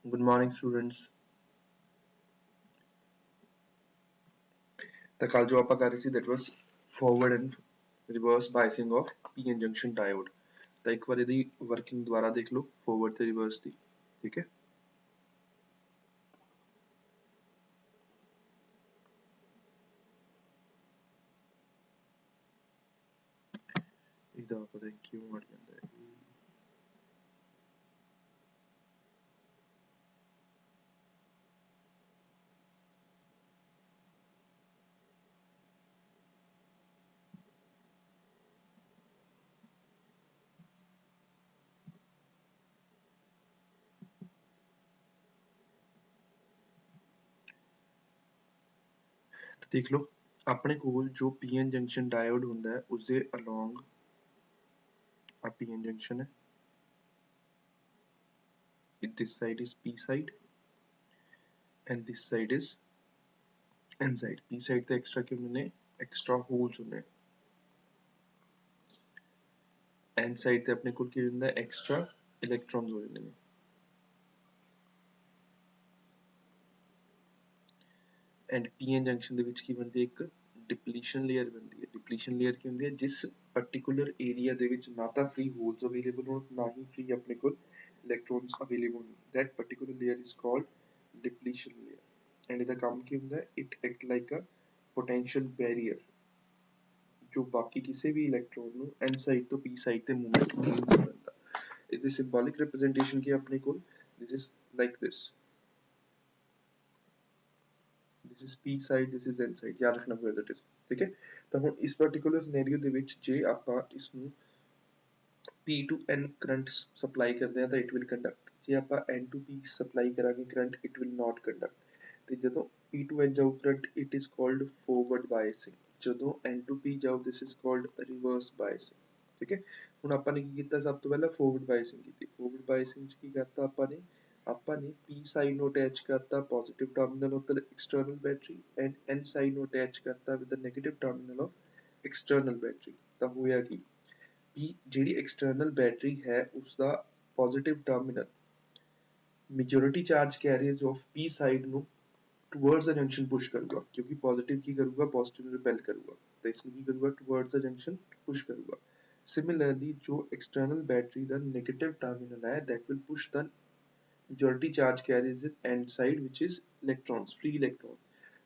Good morning, students. The कल जो आपका कर रही थी that was forward and reverse biasing of p-n junction diode. ਤਾਂ ਇੱਕ ਵਾਰ ਇਹਦੀ working ਦੁਬਾਰਾ ਦੇਖ ਲਓ forward ਤੇ reverse ਦੀ, ਠੀਕ ਹੈ? ਇਹਦਾ ਪਤਾ ਨਹੀਂ ਕਿਉਂ ਮਰ ਜਾਂਦਾ ਹੈ। ਦੇਖ ਲਓ ਆਪਣੇ ਕੋਲ ਜੋ p-n junction diode ਹੁੰਦਾ ਹੈ ਉਸਦੇ along ਆ p-n junction ਹੈ। This side is p side and this side is n side. p side ਤੇ extra ਕੀ ਹੁੰਦੇ ਨੇ extra holes ਹੁੰਦੇ ਨੇ। n side ਤੇ ਆਪਣੇ ਕੋਲ ਕੀ ਹੁੰਦਾ ਹੈ extra electrons ਹੋ ਜਾਂਦੇ ਨੇ। ਐਂਡ ਪੀਐਨ ਜੰਕਸ਼ਨ ਦੇ ਵਿੱਚ ਕੀ ਬਣਦੀ ਹੈ ਇੱਕ ਡਿਪਲੀਸ਼ਨ ਲੇਅਰ ਬਣਦੀ ਹੈ। ਡਿਪਲੀਸ਼ਨ ਲੇਅਰ ਕੀ ਹੁੰਦੀ ਹੈ ਜਿਸ ਪਾਰਟਿਕੂਲਰ ਏਰੀਆ ਦੇ ਵਿੱਚ ਨਾ ਤਾਂ ਫ੍ਰੀ ਹੋਲਸ ਅਵੇਲੇਬਲ ਹੋਣ ਨਾ ਹੀ ਫ੍ਰੀ ਆਪਣੇ ਕੋਲ ਇਲੈਕਟ੍ਰੋਨਸ ਅਵੇਲੇਬਲ ਹੋਣ। That particular layer is called depletion layer and ਇਹਦਾ ਕੰਮ ਕੀ ਹੁੰਦਾ ਹੈ it act like a potential barrier ਜੋ ਬਾਕੀ ਕਿਸੇ ਵੀ ਇਲੈਕਟ੍ਰੋਨ ਨੂੰ ਐਨ ਸਾਈਡ ਤੋਂ ਪੀ ਸਾਈਡ ਤੇ ਮੂਵਮੈਂਟ ਨਹੀਂ ਹੋਣ ਦਿੰਦਾ। ਇਹਦੀ ਸਿੰਬੋਲਿਕ ਰਿਪਰੈਜ਼ੈਂਟੇਸ਼ਨ ਕੀ ਆਪਣੇ ਕੋਲ this is like this. this is p side this is n side याद रखना where that is ठीक है। तो ਹੁਣ ਇਸ particular scenario ਦੇ ਵਿੱਚ ਜੇ ਆਪਾਂ ਇਸ ਨੂੰ p to n current supply ਕਰਦੇ ਹਾਂ ਤਾਂ it will conduct। ਜੇ ਆਪਾਂ n to p ਸਪਲਾਈ ਕਰਾਂਗੇ current it will not conduct। ਤੇ ਜਦੋਂ p to n ਜਾਊ current it is called forward biasing। ਜਦੋਂ n to p ਜਾਊ this is called reverse biasing। ਠੀਕ ਹੈ। ਹੁਣ ਆਪਾਂ ਨੇ ਕੀ ਕੀਤਾ ਸਭ ਤੋਂ ਪਹਿਲਾਂ forward biasing ਕੀਤੀ। forward biasing ਚ ਕੀ ਕਰਤਾ ਆਪਾਂ ਨੇ p side ਨੂੰ ਅਟੈਚ ਕਰਤਾ positive terminal of the external battery and n side ਨੂੰ ਅਟੈਚ ਕਰਤਾ with the negative terminal of external battery. ਤਾਂ ਹੋਇਆ ਕੀ p ਜਿਹੜੀ ਐਕਸਟਰਨਲ ਬੈਟਰੀ ਹੈ ਉਸਦਾ positive terminal majority charge carriers of p side ਨੂੰ towards the junction push करूंगा क्योंकि पॉजिटिव की करूंगा पॉजिटिव रिपेल करूंगा तो इसमें की करूंगा towards the junction push करूंगा। Similarly जो external battery का negative terminal है that will push the majority charge carries in end side which is electrons free electron।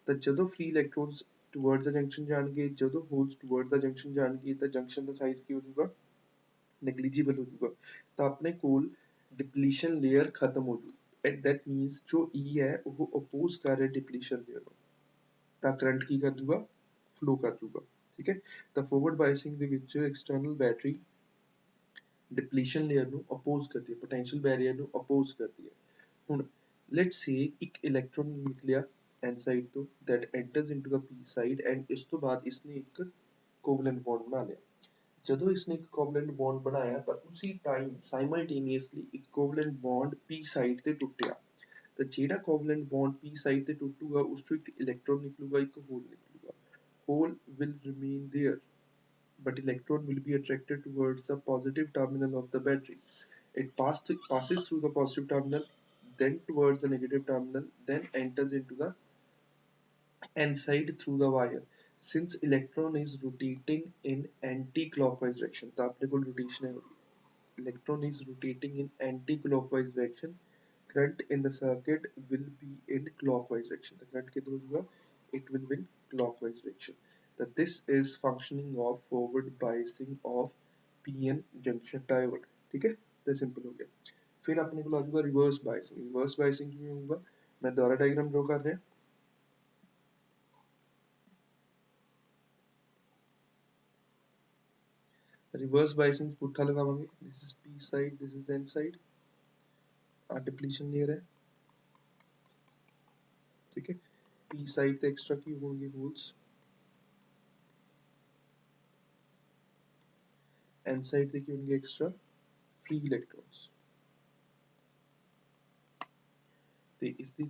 ਤਾਂ ਜਦੋਂ free electrons towards the junction ਜਾਣਗੇ ਜਦੋਂ holes towards the junction ਜਾਣਗੇ ਤਾਂ junction ਦਾ size ਕੀ ਹੋ ਜਾਊਗਾ negligible ਹੋ ਜਾਊਗਾ। ਤਾਂ ਆਪਣੇ ਕੋਲ depletion layer ਖਤਮ ਹੋ ਜਾਊ and that means ਜੋ E ਹੈ ਉਹ oppose ਕਰ ਰਿਹਾ depletion layer ਨੂੰ ਤਾਂ ਕਰੰਟ ਕੀ ਕਰ ਦੂਗਾ ਫਲੋ ਕਰ ਦੂਗਾ। ਠੀਕ ਹੈ। ਤਾਂ forward biasing ਦੇ ਵਿੱਚ external battery depletion layer ਨੂੰ oppose ਕਰਦੀ ਹੈ potential barrier ਨੂੰ oppose ਕਰਦੀ ਹੈ। ਹੁਣ let's say ਇੱਕ ਇਲੈਕਟ੍ਰੋਨ ਨਿਕਲਿਆ n side ਤੋਂ that enters into the p side and ਇਸ ਤੋਂ ਬਾਅਦ ਇਸਨੇ ਇੱਕ covalent bond ਬਣਾ ਲਿਆ। ਜਦੋਂ ਇਸਨੇ ਇੱਕ ਕੋਵਲੈਂਟ ਬੌਂਡ ਬਣਾਇਆ ਤਾਂ ਉਸੇ ਟਾਈਮ ਸਾਈਮਲਟੇਨੀਅਸਲੀ ਇੱਕ ਕੋਵਲੈਂਟ ਬੌਂਡ p ਸਾਈਡ ਤੇ ਟੁੱਟਿਆ। ਤਾਂ ਜਿਹੜਾ ਕੋਵਲੈਂਟ ਬੌਂਡ p ਸਾਈਡ ਤੇ ਟੁੱਟੂਗਾ ਉਸ ਤੋਂ ਇੱਕ ਇਲੈਕਟ੍ਰੋਨ ਨਿਕਲੂਗਾ ਇੱਕ ਹੋਲ ਨਿਕਲੂਗਾ। Hole will remain there but electron will be attracted towards the positive terminal of the battery। It passes through the positive terminal then towards the negative terminal then enters into the n-side through the wire। Since electron is rotating in anti-clockwise direction, तो आपने कोई rotation है electron is rotating in anti-clockwise direction, current in the circuit will be in clockwise direction। The current कितना होगा? It will be in clockwise direction। That this is functioning of forward biasing of p-n junction diode। ठीक है? तो simple हो गया। फिर अपने को आ जाएगा रिवर्स बाइसिंग। रिवर्स बाइसिंग क्यों होगा? मैं दोबारा डायग्राम ड्रॉ कर रहा हूँ। रिवर्स बाइसिंग पुट्ठा लगावांगे this is p side this is n side आ डिप्लीशन लेयर है। ठीक है। p साइड ਤੇ एक्स्ट्रा ਕੀ ਹੋਣਗੇ ਹੋਲਸ n साइड ਤੇ ਕੀ ਹੋਣਗੇ एक्स्ट्रा फ्री इलेक्ट्रॉन्स। ਤੇ ਇਸ ਦੀ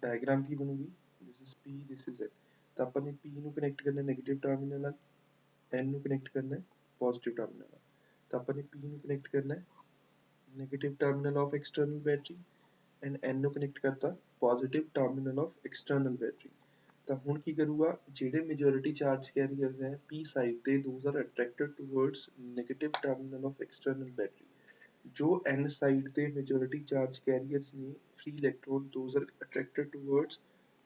ਡਾਇਗਰਾਮ ਕੀ ਬਣੂਗੀ this is p this is n। ਤਾਂ ਆਪਾਂ ਨੇ p ਨੂੰ ਕਨੈਕਟ ਕਰਨਾ ਨੈਗੇਟਿਵ ਟਰਮੀਨਲ ਨਾਲ n ਨੂੰ ਕਨੈਕਟ ਕਰਨਾ ਪੋਜ਼ਿਟਿਵ ਟਰਮੀਨਲ ਨਾਲ। ਤਾਂ ਆਪਾਂ ਨੇ p ਨੂੰ ਕਨੈਕਟ ਕਰਨਾ negative terminal of external battery and N ਨੂੰ ਕਨੈਕਟ ਕਰਤਾ positive terminal of external battery. ਤਾਂ ਹੁਣ ਕੀ ਕਰੂਗਾ, ਜਿਹੜੇ ਮੇਜੋਰਿਟੀ ਚਾਰਜ ਕੈਰੀਅਰਸ ਹੈ P ਸਾਈਡ ਤੇ those are attracted towards negative terminal of external battery. जो N साइड ਤੇ majority charge carriers ਨੇ free electron those are attracted towards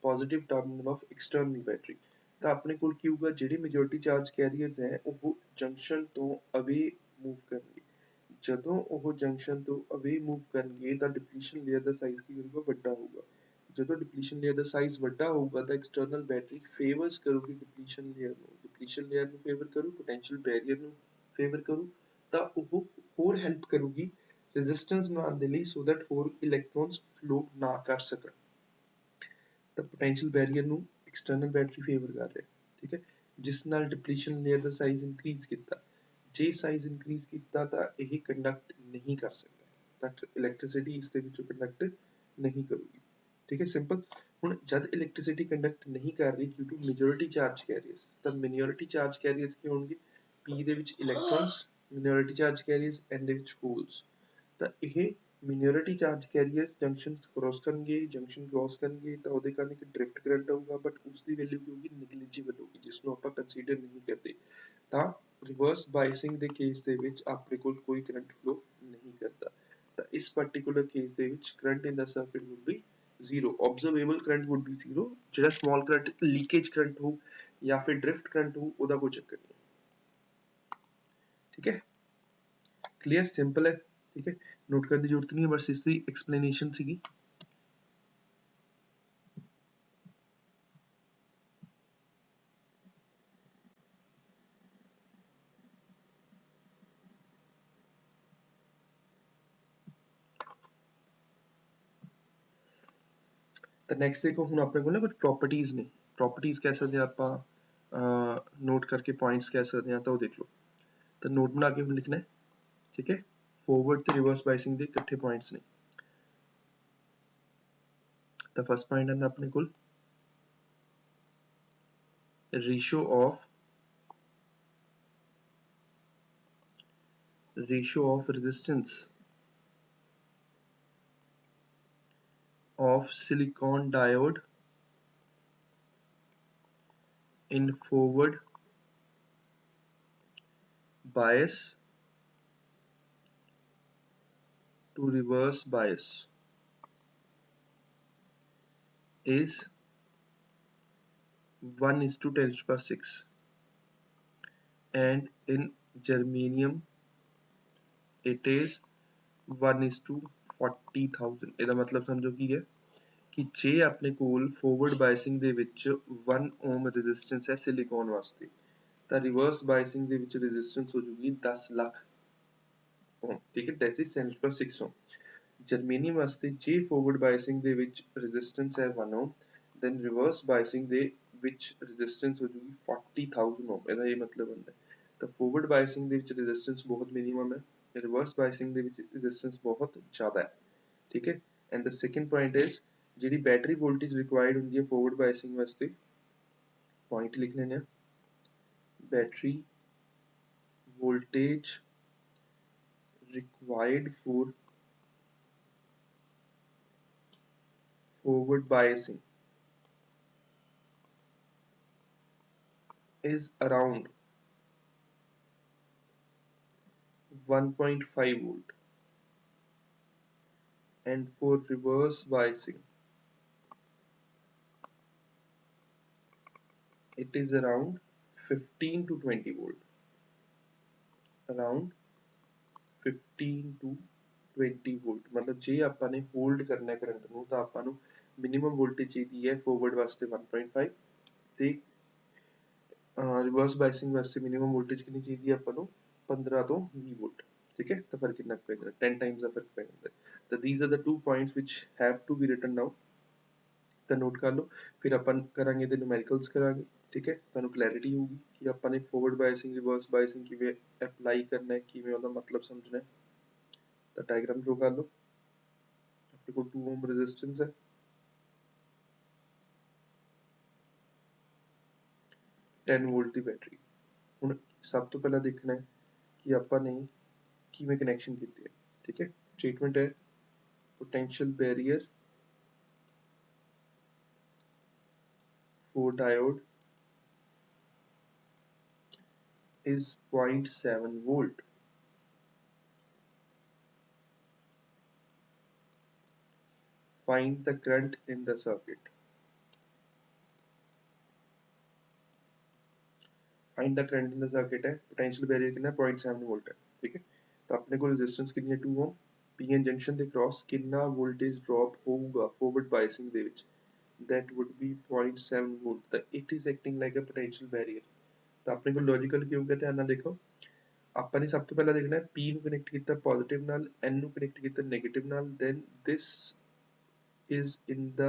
positive terminal of external battery। ਤਾਂ ਆਪਣੇ ਕੋਲ ਕੀ ਹੋਊਗਾ, ਜਿਹੜੇ majority charge carriers ਹੈ ਉਹ ਜੰਕਸ਼ਨ ਤੋਂ ਅਵੇ ਮੂਵ ਕਰਨਗੇ। ਜਦੋਂ ਉਹ ਜੰਕਸ਼ਨ ਤੋਂ ਅਵੇ ਮੂਵ ਕਰਨਗੇ ਤਾਂ ਡਿਪਲੀਸ਼ਨ ਲੇਅਰ ਦਾ ਸਾਈਜ਼ ਕੀ ਹੋਊਗਾ, ਵੱਡਾ ਹੋਊਗਾ। ਜਦੋਂ ਡਿਪਲੀਸ਼ਨ ਲੇਅਰ ਦਾ ਸਾਈਜ਼ ਵੱਡਾ ਹੋਊਗਾ ਤਾਂ ਐਕਸਟਰਨਲ ਬੈਟਰੀ ਫੇਵਰਸ ਕਰੂਗੀ ਡਿਪਲੀਸ਼ਨ ਲੇਅਰ ਨੂੰ, ਡਿਪਲੀਸ਼ਨ ਲੇਅਰ ਨੂੰ ਫੇਵਰ ਕਰੂ, ਪੋਟੈਂਸ਼ੀਅਲ ਬੈਰੀਅਰ ਨੂੰ ਫੇਵਰ ਕਰੂ, ਤਾਂ ਉਹ ਹੋਰ ਹੈਲਪ ਕਰੂਗੀ ਰੈਜ਼ਿਸਟੈਂਸ ਬਣਾਉਣ ਦੇ ਲਈ ਸੋ ਦੈਟ ਹੋਰ ਇਲੈਕਟ੍ਰੋਨਸ ਫਲੋ ਨਾ ਕਰ ਸਕਣ। ਤਾਂ ਪੋਟੈਂਸ਼ੀਅਲ ਬੈਰੀਅਰ ਨੂੰ ਐਕਸਟਰਨਲ ਬੈਟਰੀ ਫੇਵਰ ਕਰ ਰਿਹਾ, ਠੀਕ ਹੈ, ਜਿਸ ਨਾਲ ਡਿਪਲੀਸ਼ਨ ਲੇਅਰ ਦਾ ਸਾਈਜ਼ ਇਨਕਰੀਜ਼ ਕੀਤਾ। ਜੇ ਸਾਈਜ਼ ਇਨਕਰੀਜ਼ ਕੀਤਾ ਤਾਂ ਇਹ ਕੰਡਕਟ ਨਹੀਂ ਕਰ ਸਕਦਾ, ਤਾਂ ਇਲੈਕਟ੍ਰਿਸਿਟੀ ਇਸ ਦੇ ਵਿੱਚੋਂ ਕੰਡਕਟ ਨਹੀਂ ਕਰੂਗੀ, ਠੀਕ ਹੈ, ਸਿੰਪਲ। ਹੁਣ ਜਦ ਇਲੈਕਟ੍ਰਿਸਿਟੀ ਕੰਡਕਟ ਨਹੀਂ ਕਰ ਰਹੀ due to majority charge carriers, ਤਾਂ ਮਿਨੋਰਿਟੀ ਚਾਰਜ ਕੈਰੀਅਰਸ ਕੀ ਹੋਣਗੇ, P ਦੇ ਵਿੱਚ electrons, minority charge carriers N ਦੇ ਵਿੱਚ ਹੋਲਸ। ਤਾਂ ਇਹ minority charge carriers junction cross ਕਰਨਗੇ ਤਾਂ ਉਹਦੇ ਕਾਰਨ ਇੱਕ ਡ੍ਰਿਫਟ ਕਰੰਟ ਆਊਗਾ, ਬਟ ਉਸ ਦੀ ਵੈਲਿਊ ਕੀ ਹੋਊਗੀ, ਨਿਗਲੀਜੀਬਲ ਹੋਊਗੀ, ਜਿਸ ਨੂੰ ਆਪਾਂ ਕੰਸੀਡਰ ਨਹੀਂ ਕਰਦੇ। ਤਾਂ ਰਿਵਰਸ ਬਾਇਸਿੰਗ ਦੇ ਕੇਸ ਦੇ ਵਿੱਚ ਆਪਣੇ ਕੋਲ ਕੋਈ ਕਰੰਟ ਫਲੋ ਨਹੀਂ ਕਰਦਾ। ਤਾਂ ਇਸ ਪਾਰਟਿਕੂਲਰ ਕੇਸ ਦੇ ਵਿੱਚ current in the circuit would be zero, observable current would be zero. ਜਿਹੜਾ ਸਮਾਲ ਕਰੰਟ ਲੀਕੇਜ ਕਰੰਟ ਹੋ ਜਾਂ ਫਿਰ ਡ੍ਰਿਫਟ ਕਰੰਟ ਹੋ ਉਹਦਾ ਕੋਈ ਚੱਕਰ ਨਹੀਂ, ਠੀਕ ਹੈ, ਕਲੀਅਰ, ਸਿੰਪਲ ਹੈ, ਠੀਕ ਹੈ, ਨੋਟ ਕਰਨ ਦੀ ਜ਼ਰੂਰਤ ਨਹੀਂ ਹੈ, ਬਸ ਇਸ ਦੀ ਐਕਸਪਲੇਨੇਸ਼ਨ ਸੀਗੀ। ਤਾਂ ਨੈਕਸਟ ਦੇਖੋ, ਹੁਣ ਆਪਣੇ ਕੋਲ ਨਾ ਕੁਝ ਪ੍ਰੋਪਰਟੀਜ਼ ਨੇ, ਪ੍ਰੋਪਰਟੀਜ਼ ਕਹਿ ਸਕਦੇ ਹਾਂ ਆਪਾਂ, ਨੋਟ ਕਰਕੇ ਪੁਆਇੰਟਸ ਕਹਿ ਸਕਦੇ ਹਾਂ, ਤਾਂ ਉਹ ਦੇਖ ਲਓ। ਤਾਂ ਨੋਟ ਬਣਾ ਕੇ ਹੁਣ ਲਿਖਣਾ ਹੈ, ਠੀਕ ਹੈ, ਫੋਰਵਰਡ ਤੇ ਰਿਵਰਸ ਬਾਇਸਿੰਗ ਦੇ ਇਕੱਠੇ ਪੁਆਇੰਟਸ ਨੇ। ਤਾਂ ਫਸਟ ਪੁਆਇੰਟ ਹੈ ਆਪਣੇ ਕੋਲ ratio of resistance of silicon diode in forward bias to reverse bias is 1:10⁶, and in germanium it is 1:40,000। ਇਹਦਾ ਮਤਲਬ ਸਮਝੋ ਕੀ ਹੈ ਕਿ ਜੇ ਆਪਣੇ ਕੋਲ ਫੋਰਵਰਡ ਬਾਇਸਿੰਗ ਦੇ ਵਿੱਚ 1 ohm ਰੈਜ਼ਿਸਟੈਂਸ ਹੈ ਸਿਲੀਕੋਨ ਵਾਸਤੇ, ਤਾਂ ਰਿਵਰਸ ਬਾਇਸਿੰਗ ਦੇ ਵਿੱਚ ਰੈਜ਼ਿਸਟੈਂਸ ਹੋ ਜੂਗੀ 10 ਲੱਖ ohm, ਠੀਕ ਹੈ, that is 10⁶ ohm। ਜਰਮੇਨੀਅਮ ਵਾਸਤੇ ਜੇ ਫੋਰਵਰਡ ਬਾਇਸਿੰਗ ਦੇ ਵਿੱਚ ਰੈਜ਼ਿਸਟੈਂਸ ਹੈ 1 ohm, then ਰਿਵਰਸ ਬਾਇਸਿੰਗ ਦੇ ਵਿੱਚ ਰੈਜ਼ਿਸਟੈਂਸ ਹੋ ਜੂਗੀ 40,000 ohm। ਇਹਦਾ ਇਹ ਮਤਲਬ ਹੁੰਦਾ ਹੈ, ਤਾਂ ਫੋਰਵਰਡ ਬਾਇਸਿੰਗ ਦੇ ਵਿੱਚ ਰੈਜ਼ਿਸਟੈਂਸ ਬਹੁਤ ਮਿਨੀਮਮ ਹੈ, ਰਿਵਰਸ ਬਾਇਸਿੰਗ ਦੇ ਵਿੱਚ ਰੈਜ਼ਿਸਟੈਂਸ ਬਹੁਤ ਜ਼ਿਆਦਾ ਹੈ, ਠੀਕ ਹੈ। And the second point is ਜਿਹੜੀ ਬੈਟਰੀ ਵੋਲਟੇਜ ਰਿਕੁਆਇਰਡ ਹੁੰਦੀ ਹੈ ਫੋਰਵਰਡ ਬਾਇਸਿੰਗ ਵਾਸਤੇ, ਪੁਆਇੰਟ ਲਿਖ ਲੈਣੇ ਆ, battery voltage required for forward biasing is around 1.5 volt, and for reverse biasing it is around 15 to 20 volt, around 15 to 20 volt. ਮਤਲਬ ਜੇ ਆਪਾਂ ਨੇ ਹੋਲਡ ਕਰਨਾ ਕਰੰਟ ਨੂੰ ਤਾਂ ਆਪਾਂ ਨੂੰ ਮਿਨੀਮਮ ਵੋਲਟੇਜ ਚਾਹੀਦੀ ਹੈ ਫੋਰਵਰਡ ਵਾਸਤੇ 1.5 ਤੇ ਰਿਵਰਸ ਬਾਇਸਿੰਗ ਵਾਸਤੇ ਮਿਨੀਮਮ ਵੋਲਟੇਜ ਕਿੰਨੀ ਚਾਹੀਦੀ ਹੈ ਆਪਾਂ ਨੂੰ 15 ਤੋਂ 20 ਵੋਲਟ, ਠੀਕ ਹੈ। ਤਾਂ ਫਰਕ ਕਿੰਨਾ ਪੈ ਜਾਂਦਾ, 10 ਟਾਈਮਸ ਦਾ ਫਰਕ ਪੈ ਜਾਂਦਾ। ਤਾਂ these are the two points which have to be written down। ਤਾਂ ਨੋਟ ਕਰ ਲਓ, ਫਿਰ ਆਪਾਂ ਕਰਾਂਗੇ ਤੇ ਨਿਊਮੈਰੀਕਲਸ ਕਰਾਂਗੇ, ਠੀਕ ਹੈ, ਤੁਹਾਨੂੰ ਕਲੈਰਿਟੀ ਹੋਊਗੀ ਕਿ ਆਪਾਂ ਨੇ ਫੋਰਵਰਡ ਬਾਇਸਿੰਗ ਰਿਵਰਸ ਬਾਇਸਿੰਗ ਕਿਵੇਂ ਅਪਲਾਈ ਕਰਨਾ ਹੈ, ਕਿਵੇਂ ਉਹਦਾ ਮਤਲਬ ਸਮਝਣਾ ਹੈ। ਤਾਂ ਡਾਇਗਰਾਮ ਡਰਾ ਕਰ ਲਓ, ਆਪਣੇ ਕੋਲ 2 ohm resistance ਹੈ, 10 ਵੋਲਟ ਦੀ ਬੈਟਰੀ। ਹੁਣ ਸਭ ਤੋਂ ਪਹਿਲਾਂ ਦੇਖਣਾ ਹੈ ਕਿ ਆਪਾਂ ਨੇ ਕਿਵੇਂ ਕਨੈਕਸ਼ਨ ਕੀਤੇ ਹੈ, ਠੀਕ ਹੈ। ਸਟੇਟਮੈਂਟ ਹੈ potential barrier for diode is 0.7 volt. Find the current in the circuit. Find the current in the circuit है, potential barrier कितना 0.7 volt है, ठीक है। तो अपने को resistance कितनी है 2 ohm, PN junction ਦੇ cross कितना voltage drop होगा forward biasing ਦੇ ਵਿੱਚ, that would be 0.7 volt, that it is acting like a potential barrier। ਤਾਂ ਆਪਣੇ ਕੋਲ logical ਕੀ ਹੋਊਗਾ, ਧਿਆਨ ਨਾਲ ਦੇਖੋ। ਆਪਾਂ ਨੇ ਸਭ ਤੋਂ ਪਹਿਲਾਂ ਦੇਖਣਾ ਹੈ P ਨੂੰ ਕਨੈਕਟ ਕੀਤਾ ਪੋਜ਼ਿਟਿਵ ਨਾਲ, N ਨੂੰ ਕਨੈਕਟ ਕੀਤਾ ਨੈਗੇਟਿਵ ਨਾਲ, then this is in the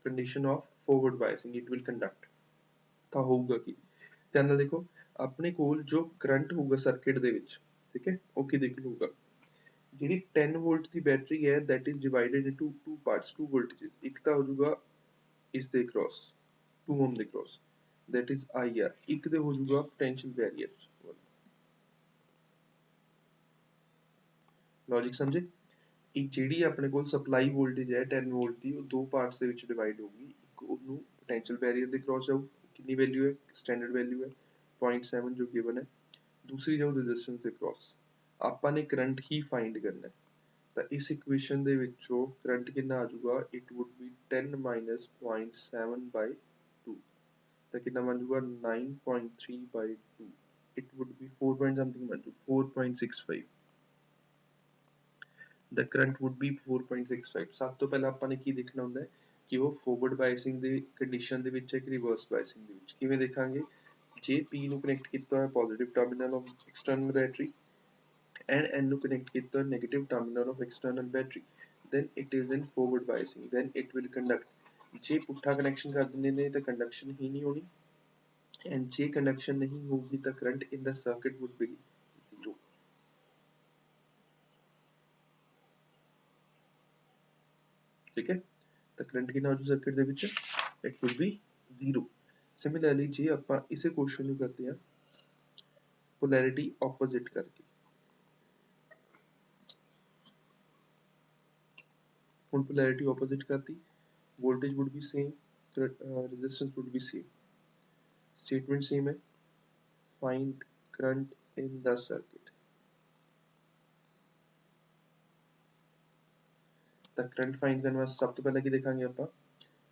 condition of forward biasing, it will conduct। ਤਾਂ ਹੋਊਗਾ ਕੀ, ਧਿਆਨ ਨਾਲ ਦੇਖੋ, ਆਪਣੇ ਕੋਲ ਜੋ ਕਰੰਟ ਹੋਊਗਾ ਸਰਕਟ ਦੇ ਵਿੱਚ, ਠੀਕ ਹੈ, ਉਹ ਕੀ ਦੇਖ ਲਊਗਾ, ਜਿਹੜੀ 10 ਵੋਲਟ ਦੀ ਬੈਟਰੀ ਹੈ that is divided into two parts, two voltages, ਇੱਕ ਤਾਂ ਹੋ ਜਾਊਗਾ ਇਸ ਦੇ cross 2 ohm ਦੇ cross, that is IR, ਇੱਕ ਦੇ ਹੋ ਜਾਊਗਾ potential barrier। ਲੌਜਿਕ ਸਮਝੇ, ਇੱਕ ਜਿਹੜੀ ਆਪਣੇ ਕੋਲ ਸਪਲਾਈ ਵੋਲਟੇਜ ਹੈ 10 ਵੋਲਟ ਦੀ, ਉਹ ਦੋ ਪਾਰਟਸ ਦੇ ਵਿੱਚ ਡਿਵਾਈਡ ਹੋਊਗੀ, ਇੱਕ ਉਹਨੂੰ ਪੋਟੈਂਸ਼ੀਅਲ ਬੈਰੀਅਰ ਦੇ ਕ੍ਰੋਸ ਜਾਊ, ਕਿੰਨੀ ਵੈਲਿਊ ਹੈ, ਸਟੈਂਡਰਡ ਵੈਲਿਊ ਹੈ 0.7 ਜੋ ਗਿਵਨ ਹੈ, ਦੂਸਰੀ ਜਾਊ ਰੈਜ਼ਿਸਟੈਂਸ ਦੇ ਕ੍ਰੋਸ। ਆਪਾਂ ਨੇ ਕਰੰਟ ਹੀ ਫਾਈਂਡ ਕਰਨਾ ਹੈ, ਤਾਂ ਇਸ ਇਕੁਏਸ਼ਨ ਦੇ ਵਿੱਚੋਂ ਕਰੰਟ ਕਿੰਨਾ ਆ ਜਾਊਗਾ, ਇਟ ਵੁੱਡ ਬੀ 10 ਮਾਈਨਸ 0.7 ਬਾਈ 2, ਤਾਂ ਕਿੰਨਾ ਬਣ ਜਾਊਗਾ 9.3 ਬਾਈ 2, it wood B 4 point something ਬਣ ਜਾਊ 4.65, the current would be 4.65। ਸਭ ਤੋਂ ਪਹਿਲਾਂ ਆਪਾਂ ਨੇ ਕੀ ਦੇਖਣਾ ਹੁੰਦਾ ਹੈ ਕਿ ਉਹ ਫੋਰਵਰਡ ਬਾਇਸਿੰਗ ਦੀ ਕੰਡੀਸ਼ਨ ਦੇ ਵਿੱਚ ਹੈ ਕਿ ਰਿਵਰਸ ਬਾਇਸਿੰਗ ਦੇ ਵਿੱਚ। ਕਿਵੇਂ ਦੇਖਾਂਗੇ, ਜੇ P ਨੂੰ ਕਨੈਕਟ ਕੀਤਾ ਹੋਇਆ positive terminal of external battery and N ਨੂੰ ਕਨੈਕਟ ਕੀਤਾ ਹੋਇਆ negative terminal of external battery, then it is in forward biasing, then it will conduct। ਜੇ ਪੁੱਠਾ ਕਨੈਕਸ਼ਨ ਕਰ ਦਿੰਦੇ ਨੇ ਤਾਂ ਕੰਡਕਸ਼ਨ ਹੀ ਨਹੀਂ ਹੋਣੀ, and ਜੇ ਕੰਡਕਸ਼ਨ ਨਹੀਂ ਹੋਊਗੀ ਤਾਂ current in the circuit would be zero। ਠੀਕ ਹੈ, ਤਾਂ ਕਰੰਟ ਕਿੰਨਾ ਹੋ ਜੂ ਸਰਕਟ ਦੇ ਵਿੱਚ, ਇਟ ਵੁੱਡ ਬੀ 0। ਸਿਮਿਲਰਲੀ ਜੇ ਆਪਾਂ ਇਸੇ ਕੁਐਸਚਨ ਨੂੰ ਕਰਦੇ ਹਾਂ polarity opposite करके, ਹੁਣ polarity opposite करती, voltage would be same, resistance would be same, statement same है, find current in the circuit। ਤਾਂ ਕਰੰਟ ਫਾਈਂਡ ਕਰਨ ਵਾਸਤੇ ਸਭ ਤੋਂ ਪਹਿਲਾਂ ਕੀ ਦੇਖਾਂਗੇ ਆਪਾਂ,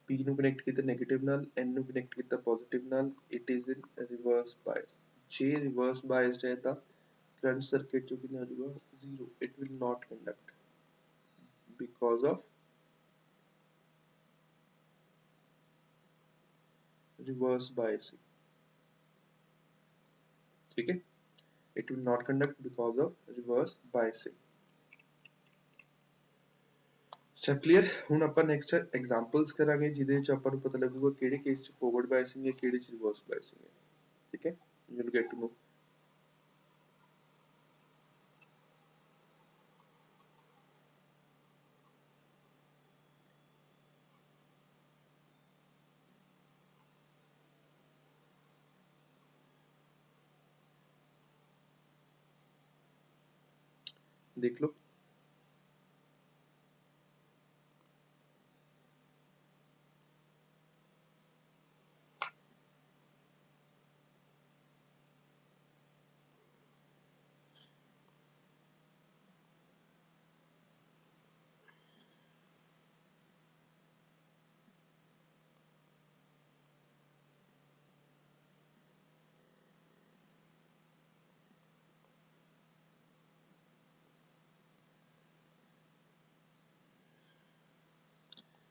P ਨੂੰ ਕਨੈਕਟ ਕੀਤਾ ਨੈਗੇਟਿਵ ਨਾਲ, N ਨੂੰ ਕਨੈਕਟ ਕੀਤਾ ਪੋਜ਼ਿਟਿਵ ਨਾਲ, ਇਟ ਇਜ਼ ਇਨ ਰਿਵਰਸ ਬਾਇਸ। ਜੇ ਰਿਵਰਸ ਬਾਇਸਡ ਹੈ ਤਾਂ करंट सर्किट जो कितना आ जाएगा 0, it will not conduct because of reverse biasing। ठीक है, it will not conduct because of reverse biasing। Step clear. ਹੁਣ ਆਪਾਂ ਨੈਕਸਟ ਐਗਜ਼ਾਮਪਲਸ ਕਰਾਂਗੇ ਜਿਹਦੇ ਵਿੱਚ ਆਪਾਂ ਨੂੰ ਪਤਾ ਲੱਗੂਗਾ ਕਿਹੜੇ ਕੇਸ 'ਚ ਫੋਰਵਰਡ ਬਾਇਸਿੰਗ ਹੈ, ਕਿਹੜੇ 'ਚ ਰਿਵਰਸ ਬਾਇਸਿੰਗ ਹੈ। ठीक है, you will get to know। देख लो,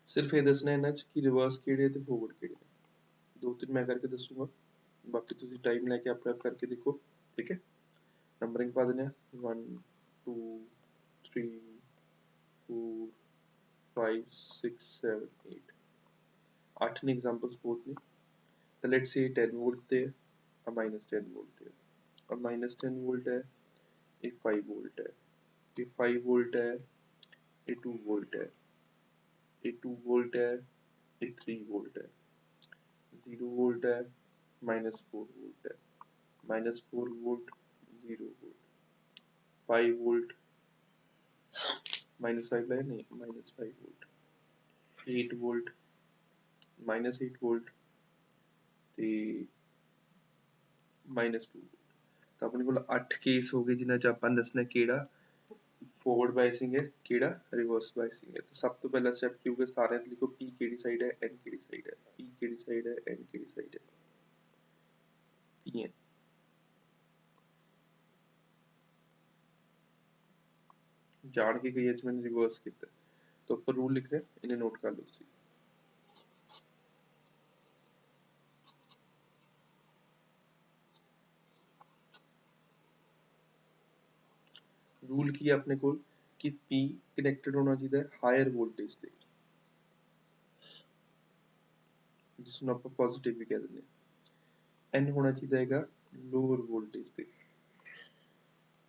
सिर्फ ये दसना है ना कि रिवर्स ਕਿਹੜੇ ਤੇ ਫੋਰਵਰਡ ਕਿਹੜੇ ਨੇ, ਦੋ ਤਿੰਨ ਮੈਂ ਕਰਕੇ ਦੱਸੂਗਾ, ਬਾਕੀ ਤੁਸੀਂ ਟਾਈਮ ਲੈ ਕੇ ਆਪਣੇ ਆਪ ਕਰਕੇ ਦੇਖੋ। ਠੀਕ ਹੈ, ਨੰਬਰਿੰਗ ਪਾ ਦਿੰਦੇ ਆ 1 2 3 4 5 6 7 8, 8 ਨੇ एग्जांपल्स बोथ ने। तो लेट्स से 10 वोल्ट थे, अब -10 वोल्ट थे, अब -10 वोल्ट है, ये 5 वोल्ट है, ये 5 वोल्ट है, ये 2 वोल्ट है, ये 2 वोल्ट है, ये 3 वोल्ट है, 0 वोल्ट है, -4 वोल्ट है, -4 वोल्ट, 0 वोल्ट, 5 वोल्ट, -5 लाया नहीं, -5 वोल्ट, 8 वोल्ट, -8 वोल्ट ਤੇ -2 ਤਾਂ ਆਪਣੇ ਕੋਲ 8 ਕੇਸ ਹੋ ਗਏ ਜਿਨ੍ਹਾਂ 'ਚ ਆਪਾਂ ਨੇ ਦੱਸਣਾ ਕਿਹੜਾ ਫੋਰਵਰਡ ਬਾਇਸਿੰਗ ਹੈ ਕਿਹੜਾ ਰਿਵਰਸ ਬਾਇਸਿੰਗ ਹੈ। ਸਭ ਤੋਂ ਪਹਿਲਾ ਸਟੈਪ ਕੀ ਹੋਊਗਾ, ਸਾਰਿਆਂ ਤੋਂ ਲਿਖੋ P ਕਿਹੜੀ ਸਾਈਡ ਹੈ, N ਕਿਹੜੀ ਸਾਈਡ ਹੈ, P ਕਿਹੜੀ ਸਾਈਡ ਹੈ, N ਕਿਹੜੀ ਸਾਈਡ ਹੈ, PN। ਜਾਣ ਕੇ ਕਈ ਮੈंने ਰਿਵਰਸ ਕੀਤਾ तो ऊपर रूल लिख रहे हैं, इन्हें नोट कर लो ਤੁਸੀਂ। रूल की है अपने को कि P कनेक्टेड होना चाहिए हायर वोल्टेज से, जिसमें आप पॉजिटिव भी कह देंगे। N होना चाहिए लोअर वोल्टेज से,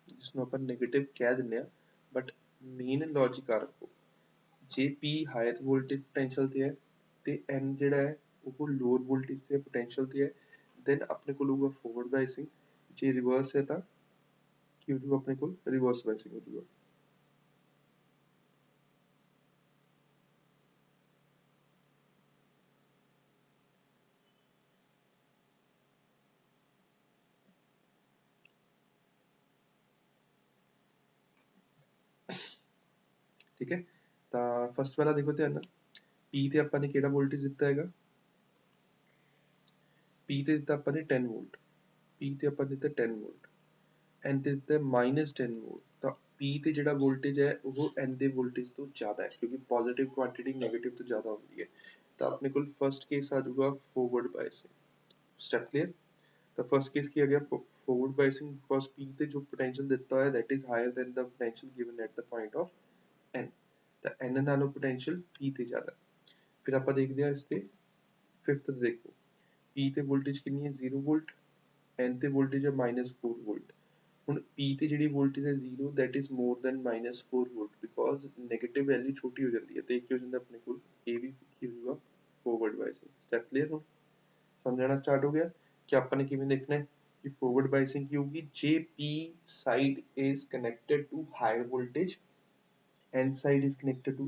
जिसमें अपन नेगेटिव कह देंगे, बट मेन लॉजिक आ रखो जे P हायर वोल्टेज पोटेंशियल ਤੇ ਹੈ ਤੇ N ਜਿਹੜਾ ਹੈ ਉਹ ਲੋਅਰ ਵੋਲਟੇਜ ਤੇ ਪੋਟੈਂਸ਼ੀਅਲ ਤੇ ਹੈ, ਦੈਨ ਆਪਣੇ ਕੋਲ ਹੋਊਗਾ ਫੋਰਵਰਡ ਬਾਇਸਿੰਗ। ਜੇ ਰਿਵਰਸ ਹੈ ਤਾਂ ਕੀ ਹੋ ਜਾਊਗਾ, ਆਪਣੇ ਕੋਲ ਰਿਵਰਸ ਬਾਇਸਿੰਗ ਹੋ ਜਾਊਗਾ। ठीक है, तो फस्ट वाला देखो ध्यान, P ਤੇ ਆਪਾਂ ਨੇ ਕਿਹੜਾ ਵੋਲਟੇਜ ਦਿੱਤਾ ਹੈਗਾ, P ਤੇ ਦਿੱਤਾ ਆਪਾਂ ਨੇ 10 ਵੋਲਟ, P ਤੇ ਆਪਾਂ ਦਿੱਤਾ 10 ਵੋਲਟ, N ਤੇ ਦਿੱਤਾ -10 ਵੋਲਟ। ਤਾਂ P ਤੇ ਜਿਹੜਾ ਵੋਲਟੇਜ ਹੈ ਉਹ N ਦੇ ਵੋਲਟੇਜ ਤੋਂ ਜ਼ਿਆਦਾ ਹੈ, ਕਿਉਂਕਿ ਪੋਜ਼ਿਟਿਵ ਕੁਆਂਟੀਟੀ ਨੈਗੇਟਿਵ ਤੋਂ ਜ਼ਿਆਦਾ ਹੁੰਦੀ ਹੈ। ਤਾਂ ਆਪਣੇ ਕੋਲ ਫਸਟ ਕੇਸ ਆ ਜਾਊਗਾ ਫੋਰਵਰਡ ਬਾਇਸਿੰਗ। Step clear. ਤਾਂ ਫਸਟ केस किया गया forward biasing because P ਤੇ ਜੋ potential ਦਿੱਤਾ ਹੋਇਆ that is higher than the potential given at the point of N, ਤਾਂ N ਨਾਲੋਂ potential P ਤੇ ਜ਼ਿਆਦਾ। ਫਿਰ ਆਪਾਂ ਦੇਖਦੇ ਹਾਂ ਇਸ ਤੇ ਫਿਫਥ ਦੇਖੋ, P ਤੇ ਵੋਲਟੇਜ ਕਿੰਨੀ ਹੈ 0 ਵੋਲਟ, N ਤੇ ਵੋਲਟੇਜ ਹੈ -4 ਵੋਲਟ। ਹੁਣ P ਤੇ ਜਿਹੜੀ ਵੋਲਟੇਜ ਹੈ 0 that is more than -4 volt because negative value ਛੋਟੀ ਹੋ ਜਾਂਦੀ ਹੈ ਤੇ ਕੀ ਹੋ ਜਾਂਦਾ ਆਪਣੇ ਕੋਲ ਇਹ ਵੀ ਕੀ ਹੋ ਜਾਊਗਾ ਫੋਰਵਰਡ ਬਾਇਸਿੰਗ। ਸਟੈਪ ਕਲੀਅਰ ਹੁਣ ਸਮਝਣਾ ਸਟਾਰਟ ਹੋ ਗਿਆ कि ਆਪਾਂ ਨੇ ਕਿਵੇਂ ਦੇਖਣਾ ਹੈ कि forward biasing की होगी जे P side is connected to higher voltage, N side is connected to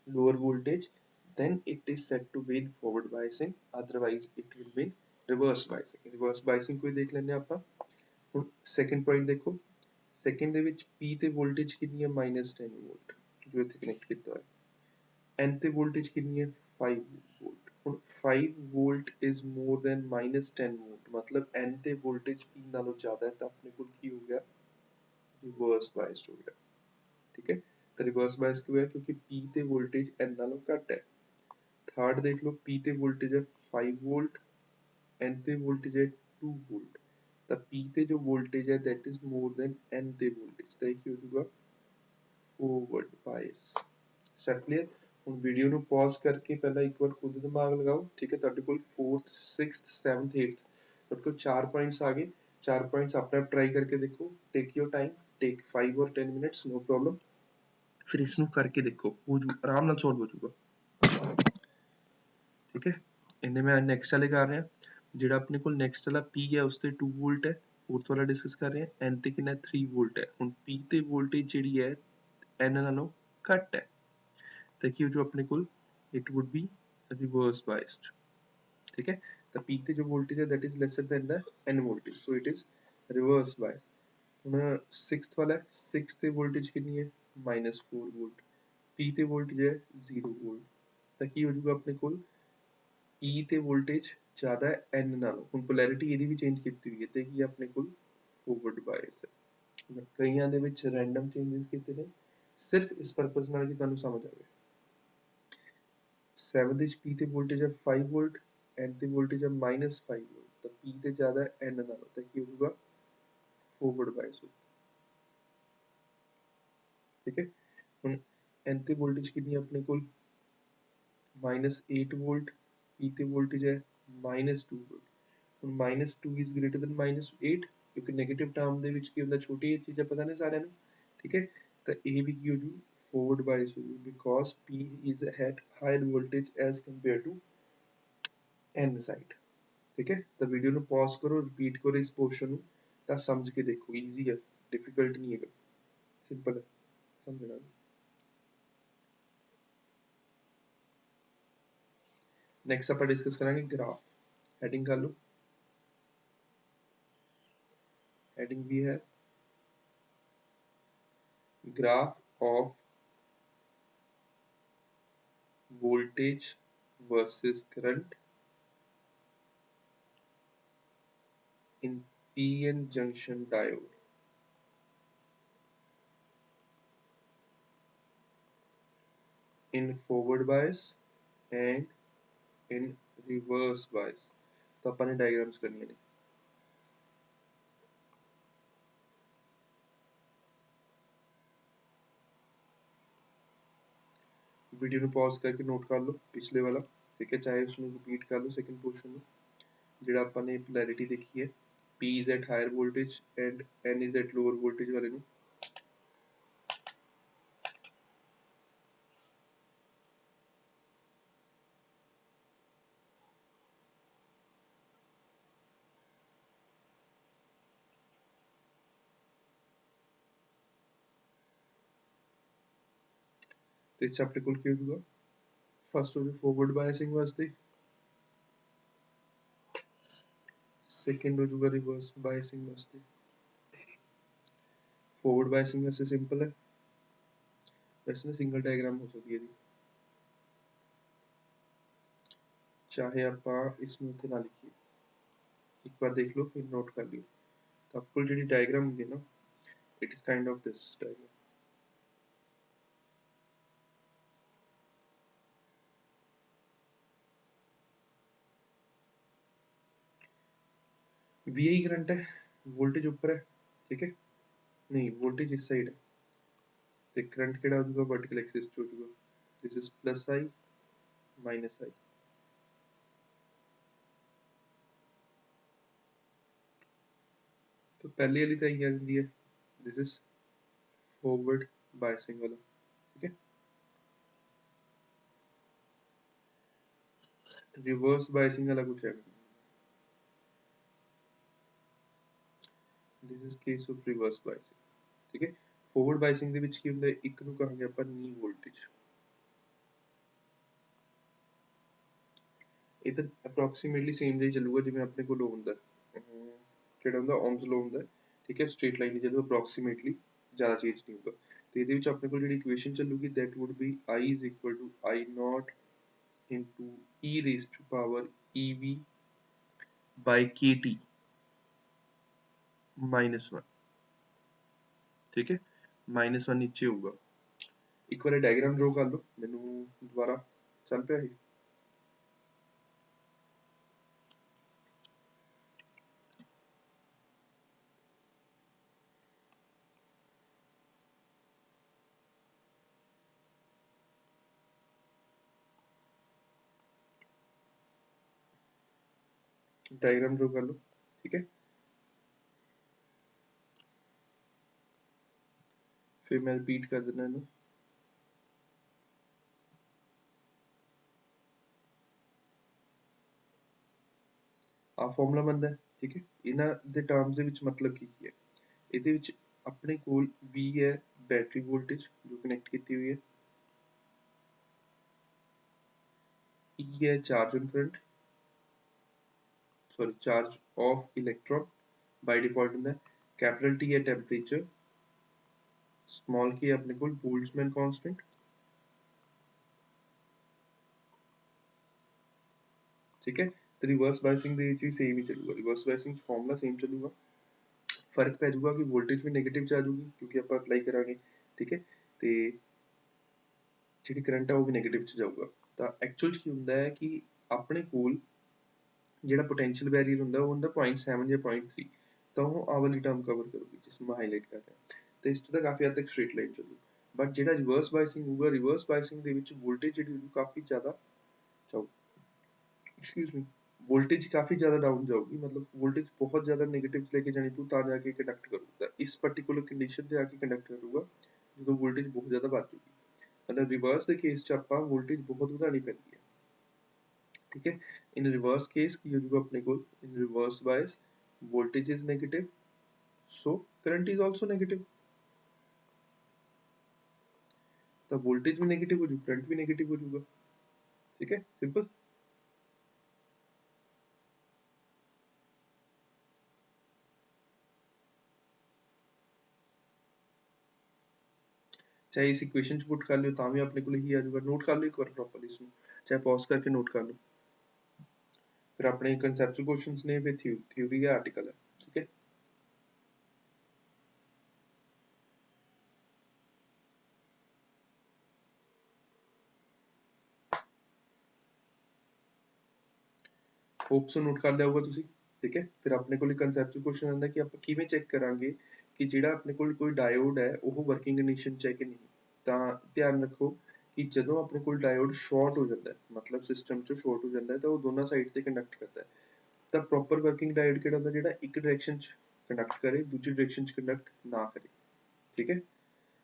lower voltage, then it is said to be in forward biasing, otherwise it will be in reverse biasing। reverse biasing ਕੋਈ ਦੇਖ ਲੈਂਦੇ ਆਪਾਂ। ਹੁਣ second point ਦੇਖੋ, second ਦੇ ਵਿੱਚ P ਤੇ voltage ਕਿੰਨੀ ਹੈ -10 ਵੋਲਟ ਜੋ ਇੱਥੇ ਕਨੈਕਟ ਕੀਤਾ ਹੋਇਆ, N ਤੇ ਵੋਲਟੇਜ ਕਿੰਨੀ ਹੈ 5 ਵੋਲਟ। ਹੁਣ 5 volt is more than -10 volt, ਮਤਲਬ N ਤੇ ਵੋਲਟੇਜ P ਨਾਲੋਂ ਜ਼ਿਆਦਾ ਹੈ, ਤਾਂ ਆਪਣੇ ਕੋਲ ਕੀ ਹੋ ਗਿਆ ਰਿਵਰਸ ਬਾਇਸਡ ਹੋ ਗਿਆ। ਠੀਕ ਹੈ, ਤਾਂ ਰਿਵਰਸ ਬਾਇਸ ਕਿਉਂ ਹੈ ਕਿਉਂਕਿ P ਤੇ ਵੋਲਟੇਜ N ਨਾਲੋਂ ਘੱਟ ਹੈ। ਥਰਡ ਦੇਖ ਲਓ, P ਤੇ ਵੋਲਟੇਜ ਹੈ 5 ਵੋਲਟ, N ਤੇ ਵੋਲਟੇਜ ਹੈ 2 ਵੋਲਟ, ਤਾਂ P ਤੇ ਜੋ ਵੋਲਟੇਜ ਹੈ that is more than N ਤੇ ਵੋਲਟੇਜ, ਤਾਂ ਇਹ ਕੀ ਹੋ ਜਾਊਗਾ ਫੋਰਵਰਡ ਬਾਇਸ। Step clear. ਹੁਣ ਵੀਡੀਓ ਨੂੰ ਪੌਜ਼ ਕਰਕੇ ਪਹਿਲਾਂ ਇੱਕ ਵਾਰ ਖੁਦ ਦਿਮਾਗ ਲਗਾਓ। ਠੀਕ ਹੈ, ਤੁਹਾਡੇ ਕੋਲ 4th 6th 7th 8th ਤੁਹਾਡੇ ਕੋਲ 4 ਪੁਆਇੰਟਸ ਆ ਗਏ। 4 ਪੁਆਇੰਟਸ ਆਪਣੇ ਆਪ ਟਰਾਈ ਕਰਕੇ ਦੇਖੋ, ਟੇਕ योर टाइम, टेक 5 और 10 मिनट्स, नो प्रॉब्लम। ਫਿਰ ਇਸ ਨੂੰ ਕਰਕੇ ਦੇਖੋ, ਹੋ ਜੂ ਆਰਾਮ ਨਾਲ ਸੋਲਵ ਹੋ ਜਾਊਗਾ। ਠੀਕ ਹੈ, ਇੰਨੇ ਮੈਂ ਨੈਕਸਟ ਵਾਲੇ ਕਰ ਰਿਹਾ। ਜਿਹੜਾ ਆਪਣੇ ਕੋਲ ਨੈਕਸਟ ਵਾਲਾ P ਹੈ ਉਸ ਤੇ 2 ਵੋਲਟ ਹੈ, ਫੋਰਥ ਵਾਲਾ ਡਿਸਕਸ ਕਰ ਰਹੇ ਹਾਂ। N ਤੇ ਕਿੰਨਾ 3 ਵੋਲਟ ਹੈ। ਹੁਣ P ਤੇ ਵੋਲਟੇਜ ਜਿਹੜੀ ਹੈ N ਨਾਲੋਂ ਘੱਟ ਹੈ, ਤਾਂ ਕੀ ਹੋ ਜਾਊ ਆਪਣੇ ਕੋਲ it wood B reverse biased. ठीक है, the P ਤੇ जो voltage है that is lesser than the N voltage, so it is reverse bias। ਹੁਣ 6th ਵਾਲਾ ਹੈ, 6 ਤੇ voltage ਕਿੰਨੀ ਹੈ -4 ਵੋਲਟ, P ਤੇ voltage ਹੈ 0 ਵੋਲਟ, ਤਾਂ ਕੀ ਹੋ ਜਾਊਗਾ ਆਪਣੇ ਕੋਲ E ਤੇ voltage ਜ਼ਿਆਦਾ ਹੈ N ਨਾਲੋਂ। ਹੁਣ polarity ਇਹਦੀ ਵੀ ਚੇਂਜ ਕੀਤੀ ਹੋਈ ਹੈ ਤੇ ਕੀ ਆਪਣੇ ਕੋਲ forward bias ਹੈ। ਕਈਆਂ ਦੇ ਵਿੱਚ random changes ਕੀਤੇ ਨੇ ਸਿਰਫ ਇਸ purpose ਨਾਲ ਕਿ ਤੁਹਾਨੂੰ ਸਮਝ ਆਵੇ। 7th ਵਿੱਚ P ਤੇ voltage ਹੈ 5 ਵੋਲਟ, N ਤੇ voltage ਹੈ -5 ਵੋਲਟ, ਤਾਂ P ਤੇ ਜ਼ਿਆਦਾ ਹੈ N ਨਾਲੋਂ, ਤਾਂ ਕੀ ਹੋਊਗਾ forward bias ਹੋਊਗਾ। ਠੀਕ ਹੈ, ਹੁਣ N ਤੇ voltage ਕਿੰਨੀ ਹੈ ਆਪਣੇ ਕੋਲ -8 ਵੋਲਟ, P ਤੇ voltage ਹੈ -2 ਵੋਲਟ। ਹੁਣ -2 is greater than -8 ਕਿਉਂਕਿ ਨੈਗੇਟਿਵ ਟਰਮ ਦੇ ਵਿੱਚ ਕੀ ਹੁੰਦਾ ਛੋਟੀ ਚੀਜ਼ਾਂ ਪਤਾ ਨੇ ਸਾਰਿਆਂ ਨੂੰ। ਠੀਕ ਹੈ, ਤਾਂ ਇਹ ਵੀ ਕੀ ਹੋ ਜੂ forward bias ਹੋ ਜੂ because P is at higher voltage as compared to N side। ठीक है, तो वीडियो ਨੂੰ ਪੌਜ਼ ਕਰੋ, ਰਿਪੀਟ ਕਰੋ ਇਸ ਪੋਰਸ਼ਨ ਨੂੰ, ਤਾਂ ਸਮਝ ਕੇ ਦੇਖੋ, ਈਜ਼ੀ ਹੈ, ਡਿਫਿਕਲਟ ਨਹੀਂ ਹੈਗਾ, ਸਿੰਪਲ ਹੈ ਸਮਝਣਾ। नेक्स्ट ਆਪਾਂ डिस्कस करांगे ग्राफ। हेडिंग कर लो, हेडिंग भी है graph of voltage versus current in PN junction diode in forward bias and in reverse bias। तो अपन ने डायग्राम्स करनी है। वीडियो ਨੂੰ ਪੌਜ਼ ਕਰਕੇ ਨੋਟ ਕਰ ਲਓ ਪਿਛਲੇ ਵਾਲਾ, ਠੀਕ ਹੈ, ਚਾਹੇ ਉਸਨੂੰ ਰਿਪੀਟ ਕਰ ਲਓ ਸੈਕੰਡ ਪੋਰਸ਼ਨ ਨੂੰ, ਜਿਹੜਾ ਆਪਾਂ ਨੇ ਪੋਲੈਰਿਟੀ ਦੇਖੀ ਹੈ P is at higher voltage and N is at lower voltage ਵਾਲੇ ਨੂੰ। ਤੇ ਇਸ 'ਚ ਆਪਣੇ ਕੋਲ ਕੀ ਹੋਊਗਾ, ਫਸਟ ਹੋ ਗਿਆ ਫੋਰਵਰਡ ਬਾਇਸਿੰਗ ਵਾਸਤੇ, सेकंड हो जाएगा रिवर्स बायसिंग वास्ते। फॉरवर्ड बायसिंग वैसे सिंपल है, वैसे ना सिंगल डायग्राम हो सकती है, चाहे आप इसमें इतना ना लिखिए, एक बार देख लो फिर नोट कर लियो। तो आपको जो डायग्राम होंगे ना, it is kind of this diagram. V current है, वोल्टेज ऊपर है, ठीक है, नहीं वोल्टेज इस साइड है, तो करंट केड़ा हो जाएगा वर्टिकल एक्सिस हो जाएगा, this is plus I minus I. तो पहले वाली तो आई आ जाती है, दिस इज फॉरवर्ड बायसिंग वाला, ठीक है। रिवर्स बायसिंग वाला कुछ है, this is case of reverse biasing, ठीक है। फॉरवर्ड बायसिंग ਦੇ ਵਿੱਚ ਕੀ ਹੁੰਦਾ ਹੈ, ਇੱਕ ਨੂੰ ਕਹਾਂਗੇ ਆਪਾਂ ਨੀ ਵੋਲਟੇਜ, ਇਹ ਤਾਂ ਅਪਰੋਕਸੀਮੇਟਲੀ ਸੇਮ ਜਿਹਾ ਚੱਲੂਗਾ ਜਿਵੇਂ ਆਪਣੇ ਕੋਲ ਹੁੰਦਾ ਜਿਹੜਾ ਹੁੰਦਾ ਓਮਸ ਲੋ ਹੁੰਦਾ, ਠੀਕ ਹੈ, ਸਟ੍ਰੇਟ ਲਾਈਨ ਜਦੋਂ ਅਪਰੋਕਸੀਮੇਟਲੀ ਜ਼ਿਆਦਾ ਚੇਂਜ ਨਹੀਂ ਹੁੰਦਾ। ਤੇ ਇਹਦੇ ਵਿੱਚ ਆਪਣੇ ਕੋਲ ਜਿਹੜੀ ਇਕੁਏਸ਼ਨ ਚੱਲੂਗੀ that would be I is equal to I naught into e raised to power EV by KT -1, ठीक है, -1 नीचे होगा। एक बार डायग्राम ड्रॉ कर लो, मैनू दोबारा चल पिया है। डायग्राम ड्रॉ कर लो, ठीक है, फिर मैं रिपीट कर देना है। आ फॉर्मूला बनता है, ठीक है, इन्हां दे टर्म्स दे विच मतलब की है, ਇਹਦੇ ਵਿੱਚ ਆਪਣੇ ਕੋਲ V है बैटरी वोल्टेज जो कनेक्ट की हुई है, E है charge on current, sorry charge of electron by default होता है, कैपिटल T है टेम्परेचर, स्मॉल k है अपने को बोल्ट्जमैन कांस्टेंट, ठीक है। तो रिवर्स बायसिंग ਦੇ ਵਿੱਚ ਵੀ ਸੇਮ ਹੀ ਚੱਲੂਗਾ, ਰਿਵਰਸ ਬਾਇਸਿੰਗ ਫਾਰਮੂਲਾ ਸੇਮ ਚੱਲੂਗਾ, ਫਰਕ ਪੈ ਜਾਊਗਾ ਕਿ ਵੋਲਟੇਜ ਵੀ ਨੈਗੇਟਿਵ ਚ ਆ ਜਾਊਗੀ ਕਿਉਂਕਿ ਆਪਾਂ ਅਪਲਾਈ ਕਰਾਂਗੇ, ਠੀਕ ਹੈ, ਤੇ ਜਿਹੜੀ ਕਰੰਟ ਆ ਉਹ ਵੀ ਨੈਗੇਟਿਵ ਚ ਜਾਊਗਾ। ਤਾਂ ਐਕਚੁਅਲ ਚ ਕੀ ਹੁੰਦਾ ਹੈ ਕਿ ਆਪਣੇ ਕੋਲ ਜਿਹੜਾ ਪੋਟੈਂਸ਼ੀਅਲ ਬੈਰੀਅਰ ਹੁੰਦਾ ਉਹ ਹੁੰਦਾ 0.7 ਜਾਂ 0.3, ਤਾਂ ਉਹ ਆਹ ਵਾਲੀ ਟਰਮ ਕਵਰ ਕਰੂਗੀ ਜਿਸ ਨੂੰ ਮੈਂ ਹਾਈਲਾਈਟ ਕਰ ਰਿਹਾ। ਤੇ ਇਸ ਤੋਂ ਤਾਂ ਕਾਫੀ ਹੱਦ ਤੱਕ ਸਟ੍ਰੇਟ ਲਾਈਨ ਚੱਲੂ, ਬਟ ਜਿਹੜਾ ਰਿਵਰਸ ਬਾਇਸਿੰਗ ਹੋਊਗਾ, ਰਿਵਰਸ ਬਾਇਸਿੰਗ ਦੇ ਵਿੱਚ ਵੋਲਟੇਜ ਜਿਹੜੀ ਹੋਊਗੀ ਕਾਫੀ ਜ਼ਿਆਦਾ ਜਾਊ, एक्सक्यूज मी, वोल्टेज काफी ज्यादा डाउन जाऊगी, मतलब वोल्टेज बहुत ज्यादा नेगेटिव लेके जानी तू ता जाके कंडक्ट करूगा, इस पर्टिकुलर कंडीशन पे आके कंडक्ट करूगा जो वोल्टेज बहुत ज्यादा बढ़ जाएगी। मतलब रिवर्स के केस च ਆਪਾਂ वोल्टेज बहुत ਵਧਾਣੀ ਪੈਂਦੀ ਹੈ, ठीक है। इन रिवर्स केस की हो जाएगा अपने को, in reverse bias voltage is negative so current is also negative, तो वोल्टेज भी नेगेटिव हो जाएगा करंट भी नेगेटिव हो जाएगा, ठीक है, सिंपल। चाहे इस इक्वेशन च पुट कर लियो तां भी अपने को यही आ जाऊगा, नोट कर लो एक बार प्रॉपर्ली इसमें, चाहे पॉज करके नोट कर लो। फिर अपने कंसेप्चुअल क्वेश्चंस ने, फिर थ्योरी है, आर्टिकल है, ठीक है। ਹੋਪ ਸੋ ਨੋਟ ਕਰ ਲਿਆ ਹੋਊਗਾ ਤੁਸੀਂ, ਠੀਕ ਹੈ। ਫਿਰ ਆਪਣੇ ਕੋਲ ਕਨਸੈਪਚੁਅਲ ਕੁਐਸਚਨ ਆਉਂਦਾ ਕਿ ਆਪਾਂ ਕਿਵੇਂ ਚੈੱਕ ਕਰਾਂਗੇ ਕਿ ਜਿਹੜਾ ਆਪਣੇ ਕੋਲ ਕੋਈ ਡਾਇਓਡ ਹੈ ਉਹ ਵਰਕਿੰਗ ਕੰਡੀਸ਼ਨ ਚ ਹੈ ਕਿ ਨਹੀਂ। ਤਾਂ ਧਿਆਨ ਰੱਖੋ ਕਿ ਜਦੋਂ ਆਪਣੇ ਕੋਲ ਡਾਇਓਡ ਸ਼ਾਰਟ ਹੋ ਜਾਂਦਾ ਹੈ, ਮਤਲਬ ਸਿਸਟਮ ਚੋਂ ਸ਼ਾਰਟ ਹੋ ਜਾਂਦਾ ਹੈ, ਤਾਂ ਉਹ ਦੋਨਾਂ ਸਾਈਡ ਤੇ ਕੰਡਕਟ ਕਰਦਾ ਹੈ। ਤਾਂ ਪ੍ਰੋਪਰ ਵਰਕਿੰਗ ਡਾਇਓਡ ਕਿਹੜਾ ਹੁੰਦਾ, ਜਿਹੜਾ ਇੱਕ ਡਾਇਰੈਕਸ਼ਨ ਚ ਕੰਡਕਟ ਕਰੇ, ਦੂਜੀ ਡਾਇਰੈਕਸ਼ਨ ਚ ਕੰਡਕਟ ਨਾ ਕਰੇ, ਠੀਕ ਹੈ।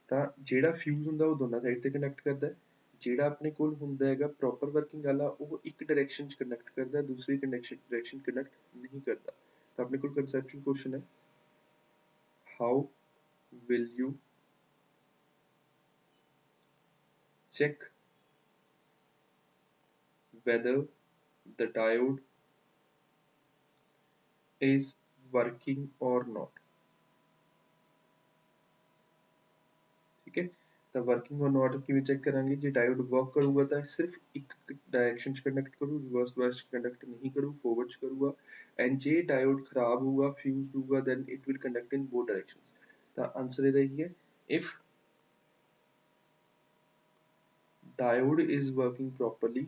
ਤਾਂ ਜਿਹੜਾ ਫਿਊਜ਼ ਹੁੰਦਾ ਉਹ ਦੋਨਾਂ ਸਾਈਡ ਤੇ ਕੰਡਕਟ ਕਰਦਾ ਹੈ। ਜਿਹੜਾ ਆਪਣੇ ਕੋਲ ਹੁੰਦਾ ਹੈਗਾ ਪ੍ਰੋਪਰ ਵਰਕਿੰਗ ਵਾਲਾ, ਉਹ ਇੱਕ ਡਾਇਰੈਕਸ਼ਨ ਚ ਕੰਡਕਟ ਕਰਦਾ, ਦੂਸਰੀ ਡਾਇਰੈਕਸ਼ਨ ਕੰਡਕਟ ਨਹੀਂ ਕਰਦਾ। ਤਾਂ ਆਪਣੇ ਕੋਲ ਕਨਸੈਪਚੁਅਲ ਕੁਐਸਚਨ ਹੈ, how will you check whether the diode is working or not, ठीक है। ਤਾਂ ਵਰਕਿੰਗ ਔਰ ਨਾਟ ਕਿਵੇਂ ਚੈੱਕ ਕਰਾਂਗੇ, ਜੇ ਡਾਇਓਡ ਵਰਕ ਕਰੂਗਾ ਤਾਂ ਸਿਰਫ ਇੱਕ ਡਾਇਰੈਕਸ਼ਨ ਚ ਕੰਡਕਟ ਕਰੂ, ਰਿਵਰਸ ਬਾਇਸ ਚ ਕੰਡਕਟ ਨਹੀਂ ਕਰੂ, ਫੋਰਵਰਡ ਚ ਕਰੂਗਾ। ਐਂਡ ਜੇ ਡਾਇਓਡ ਖਰਾਬ ਹੋਊਗਾ, ਫਿਊਜ਼ਡ ਹੋਊਗਾ, then it will conduct in both directions। ਤਾਂ ਆਨਸਰ ਇਹਦਾ ਹੀ ਹੈ, if diode is working properly,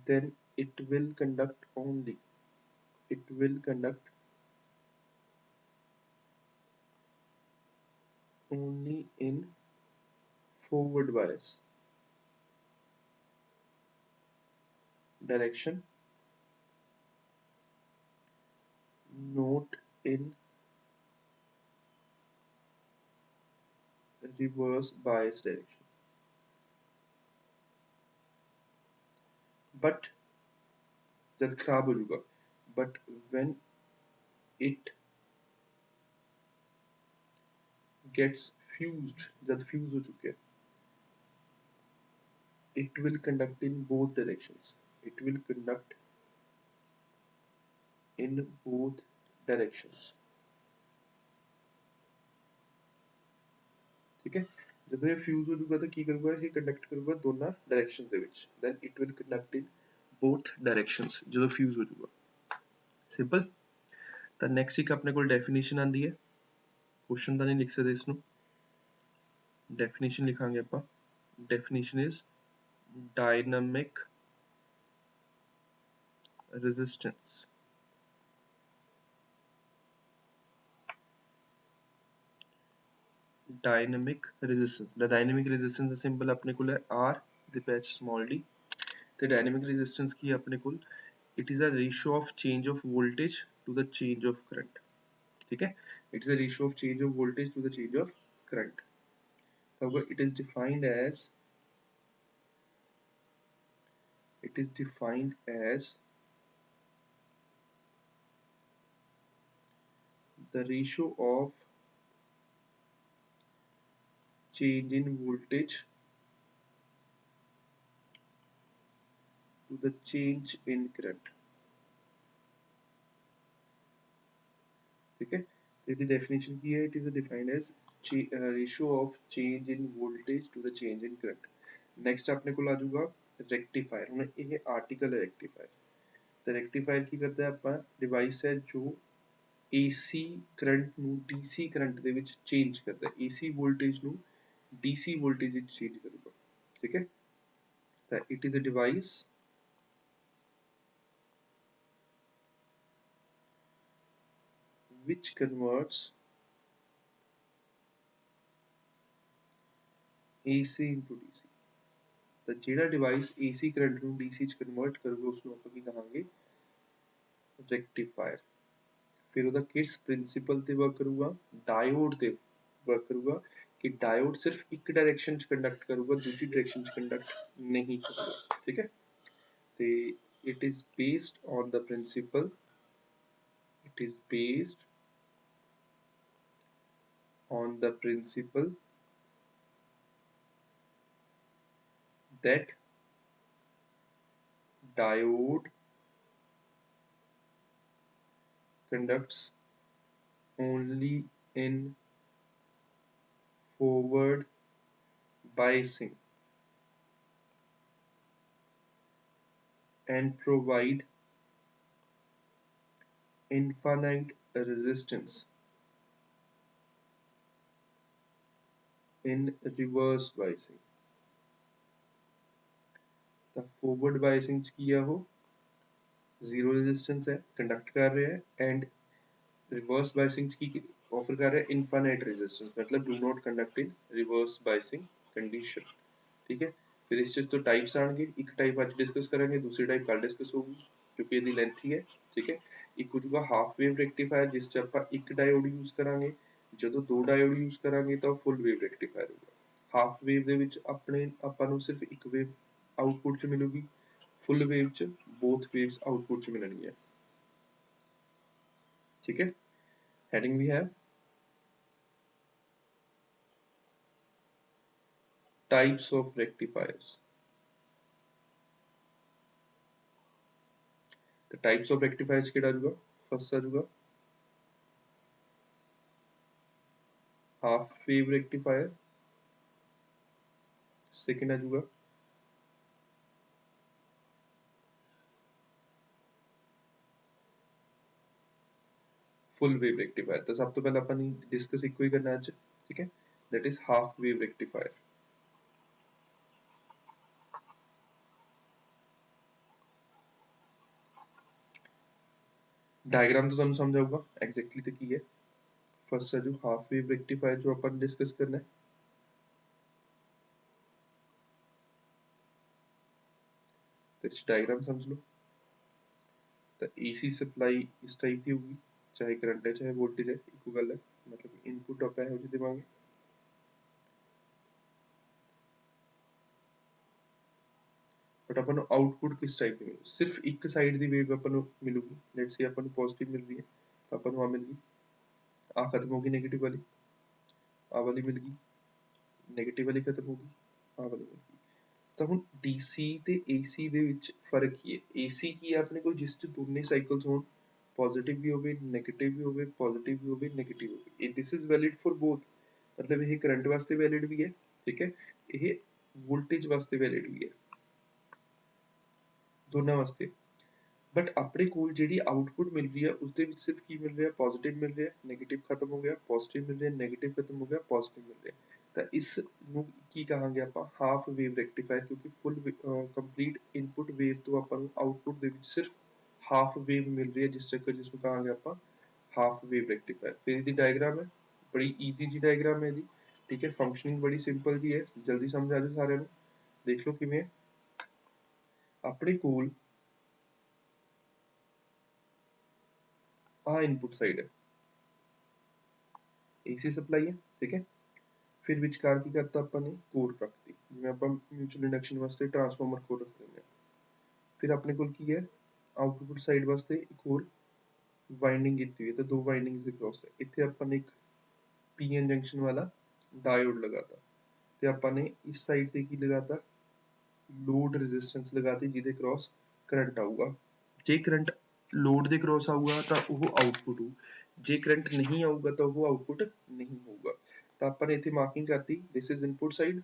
then it will conduct only, it will conduct only in forward bias direction, not in reverse bias direction। but जब खराब हो जाएगा, but when it gets fused, जब fuse हो चुके हैं, it will conduct in both directions, it will conduct in both directions, ठीक है। ਜਦੋਂ ਇਹ fuse ਹੋ ਜਾਊਗਾ ਤਾਂ ਕੀ ਕਰੂਗਾ, ਇਹ ਕੰਡਕਟ ਕਰੂਗਾ ਦੋਨਾਂ ਡਾਇਰੈਕਸ਼ਨ ਦੇ ਵਿੱਚ, then it will conduct in both directions ਜਦੋਂ fuse ਹੋ ਜਾਊਗਾ, ਸਿੰਪਲ। ਤਾਂ ਨੈਕਸਟ ਇੱਕ ਆਪਣੇ ਕੋਲ ਡੈਫੀਨੇਸ਼ਨ ਆਂਦੀ ਹੈ, ਕੁਐਸਚਨ ਤਾਂ ਨਹੀਂ ਲਿਖ ਸਕਦੇ ਇਸ ਨੂੰ, ਡੈਫੀਨੇਸ਼ਨ ਲਿਖਾਂਗੇ ਆਪਾਂ। Definition is dynamic resistance, dynamic resistance, the dynamic resistance the symbol ਆਪਣੇ ਕੋਲ ਹੈ R ਦੇ ਵਿੱਚ small d, ਤੇ dynamic resistance ਕੀ ਹੈ ਆਪਣੇ ਕੋਲ, it is a ratio of change of voltage to the change of current, ठीक है। it is a ratio of change of voltage to the change of current। however it is defined as the ratio of change in voltage to the change in current, ठीक है। तो इसकी definition की है, it is defined as ratio of change in voltage to the change in current। next अपने को आ जाऊगा rectifier, ਹੁਣ ਇਹ article है rectifier। तो rectifier ਕੀ ਕਰਦਾ ਹੈ, ਆਪਾਂ device ਹੈ ਜੋ AC ਕਰੰਟ ਨੂੰ DC ਕਰੰਟ ਦੇ ਵਿੱਚ ਚੇਂਜ ਕਰਦਾ ਹੈ, AC ਵੋਲਟੇਜ ਨੂੰ DC ਵੋਲਟੇਜ ਵਿੱਚ ਚੇਂਜ ਕਰੂਗਾ, ਠੀਕ ਹੈ। ਤਾਂ it is a device which converts AC into DC। ਤਾਂ ਜਿਹੜਾ ਡਿਵਾਈਸ AC ਕਰੰਟ ਨੂੰ DC ਚ ਕਨਵਰਟ ਕਰੂਗਾ ਉਸਨੂੰ ਆਪਾਂ ਕੀ ਕਹਾਂਗੇ, ਰੈਕਟੀਫਾਇਰ। ਫਿਰ ਉਹਦਾ ਕਿਸ ਪ੍ਰਿੰਸੀਪਲ ਤੇ ਵਰਕ ਕਰੂਗਾ, ਡਾਇਓਡ ਤੇ ਵਰਕ ਕਰੂਗਾ, ਕਿ ਡਾਇਓਡ ਸਿਰਫ ਇੱਕ ਡਾਇਰੈਕਸ਼ਨ ਚ ਕੰਡਕਟ ਕਰੂਗਾ, ਦੂਜੀ ਡਾਇਰੈਕਸ਼ਨ ਚ ਕੰਡਕਟ ਨਹੀਂ ਕਰੂਗਾ, ਠੀਕ ਹੈ। ਤੇ it is based on the principle, it is based on the principle that diode conducts only in forward biasing and provide infinite resistance in reverse biasing। ਤਾਂ forward biasing 'ਚ ਕੀ ਆ ਉਹ zero resistance है conduct कर रहे हैं and reverse biasing 'ਚ ਕੀ offer कर रहे हैं infinite resistance मतलब do not conduct in reverse biasing condition। ठीक है फिर इस चीज तो टाइप्स आएंगे एक टाइप आज डिस्कस करेंगे दूसरी टाइप कल डिस्कस होगी क्योंकि ਇਹਦੀ ਲੈਂਥ ਹੀ ਹੈ ਠੀਕ ਹੈ ਇੱਕ ਹੋ ਜਾਊਗਾ ਹਾਫ ਵੇਵ ਰੈਕਟੀਫਾਇਰ ਜਿਸ ਚ ਆਪਾਂ ਇੱਕ ਡਾਇਓਡ ਯੂਜ਼ ਕਰਾਂਗੇ ਜਦੋਂ ਦੋ ਡਾਇਓਡ ਯੂਜ਼ ਕਰਾਂਗੇ ਤਾਂ ਫੁੱਲ ਵੇਵ ਰੈਕਟੀਫਾਇਰ ਹੋਊਗਾ ਹਾਫ ਵੇਵ ਦੇ ਵਿੱਚ ਆਪਾਂ ਨੂੰ ਸਿਰਫ ਇੱਕ ਵੇਵ ਆਊਟਪੁੱਟ ਚ ਮਿਲੂਗੀ ਫੁੱਲ ਵੇਵ ਚ ਬੋਥ ਵੇਵਸ ਆਊਟਪੁੱਟ ਚ ਮਿਲਣਗੀਆਂ ठीक है heading we have types of rectifiers। the types of rectifiers ਕਿਹੜਾ ਆ ਜਾਊਗਾ ਫਸਟ ਆ ਜਾਊਗਾ half wave rectifier second आ जाऊगा full wave rectifier तो सब तो पहले अपन डिस्कस इको ही करना आज ठीक है that is half wave rectifier। Diagram तो तुहानू समझ आऊगा एग्जैक्टली तो की है फर्स्ट है जो हाफ वेव रेक्टिफायर जो अपन डिस्कस करना है तो इस डायग्राम समझ लो तो एसी सप्लाई इस टाइप की होगी चाहे करंट है चाहे वोल्टेज है इको गल है मतलब इनपुट आप है देवांगे बट अपन आउटपुट किस टाइप की मिलू सिर्फ एक साइड की wave upon मिलूगी let's say upon positive मिल रही है तो अपन वहां मिल गई आ खत्म होगी नेगेटिव वाली आ वाली मिल गई नेगेटिव वाली खत्म होगी आ वाली मिल गई ਤਾਂ ਹੁਣ DC ਤੇ AC ਦੇ ਵਿੱਚ ਫਰਕ ਕੀ ਹੈ AC ਕੀ ਹੈ ਆਪਣੇ ਕੋਲ ਜਿਸ ਚ ਦੋਨੇ ਸਾਈਕਲਸ ਹੋਣ ਪੋਜ਼ਿਟਿਵ ਵੀ ਹੋਵੇ ਨੈਗੇਟਿਵ ਵੀ ਹੋਵੇ ਪੋਜ਼ਿਟਿਵ ਵੀ ਹੋਵੇ ਨੈਗੇਟਿਵ ਹੋਵੇ ਇਹ this is valid for both मतलब ਇਹ ਕਰੰਟ ਵਾਸਤੇ ਵੈਲਿਡ ਵੀ ਹੈ ਠੀਕ ਹੈ ਇਹ ਵੋਲਟੇਜ ਵਾਸਤੇ ਵੈਲਿਡ ਵੀ ਹੈ ਦੋਨਾਂ ਵਾਸਤੇ बट अपने कोल ਜਿਹੜੀ ਆਊਟਪੁੱਟ ਮਿਲ ਰਹੀ ਹੈ ਉਸ ਦੇ ਵਿੱਚ ਸਿਰਫ ਕੀ ਮਿਲ ਰਿਹਾ ਪੋਜ਼ਿਟਿਵ ਮਿਲ ਰਿਹਾ ਨੈਗੇਟਿਵ ਖਤਮ ਹੋ ਗਿਆ ਪੋਜ਼ਿਟਿਵ ਮਿਲ ਰਿਹਾ ਨੈਗੇਟਿਵ ਖਤਮ ਹੋ ਗਿਆ ਪੋਜ਼ਿਟਿਵ ਮਿਲ ਰਿਹਾ ਤਾਂ ਇਸ ਨੂੰ ਕੀ ਕਹਾਂਗੇ ਆਪਾਂ ਹਾਫ ਵੇਵ ਰੈਕਟੀਫਾਇਰ ਕਿਉਂਕਿ ਫੁੱਲ ਕੰਪਲੀਟ ਇਨਪੁੱਟ ਵੇਵ ਤੋਂ ਆਪਾਂ ਨੂੰ ਆਊਟਪੁੱਟ ਦੇ ਵਿੱਚ ਸਿਰਫ ਹਾਫ ਵੇਵ ਮਿਲ ਰਹੀ ਹੈ ਜਿਸ ਚੱਕਰ ਜਿਸ ਨੂੰ ਕਹਾਂਗੇ ਆਪਾਂ ਹਾਫ ਵੇਵ ਰੈਕਟੀਫਾਇਰ ਫਿਰ ਇਹਦੀ ਡਾਇਗਰਾਮ ਹੈ ਬੜੀ ਈਜ਼ੀ ਜੀ ਡਾਇਗਰਾਮ ਹੈ ਇਹਦੀ ਠੀਕ ਹੈ ਫੰਕਸ਼ਨਿੰਗ ਬੜੀ ਸਿੰਪਲ ਜੀ ਹੈ ਜਲਦੀ ਸਮਝ ਆ ਜਾਓ ਸਾਰਿਆਂ ਨੂੰ ਦੇਖ ਲਓ ਕਿਵੇਂ ਆਪਣੇ ਕੋਲ आ इनपुट साइड है AC सप्लाई है ठीक है फिर विचकार की करता अपन ने कोर रखती जिवें अपन म्यूचुअल इंडक्शन वास्ते ट्रांसफार्मर कोर रख देंगे फिर अपने कोल की है आउटपुट साइड वास्ते एक और वाइंडिंग की हुई है तो दो वाइंडिंग्स दे क्रॉस है इत्थे अपन एक पीएन जंक्शन वाला डायोड लगाता ते अपन ने इस साइड ते की लगाता लोड रेजिस्टेंस लगाती जिदे क्रॉस करंट आऊगा जे करंट लोड ਦੇ ਕ੍ਰੋਸ ਆਊਗਾ ਤਾਂ ਉਹ ਆਊਟਪੁੱਟ ਹੋ ਜੇ ਕਰੰਟ ਨਹੀਂ ਆਊਗਾ ਤਾਂ ਉਹ ਆਊਟਪੁੱਟ ਨਹੀਂ ਹੋਊਗਾ ਤਾਂ ਆਪਾਂ ਨੇ ਇੱਥੇ ਮਾਰਕਿੰਗ ਕਰਤੀ this is input side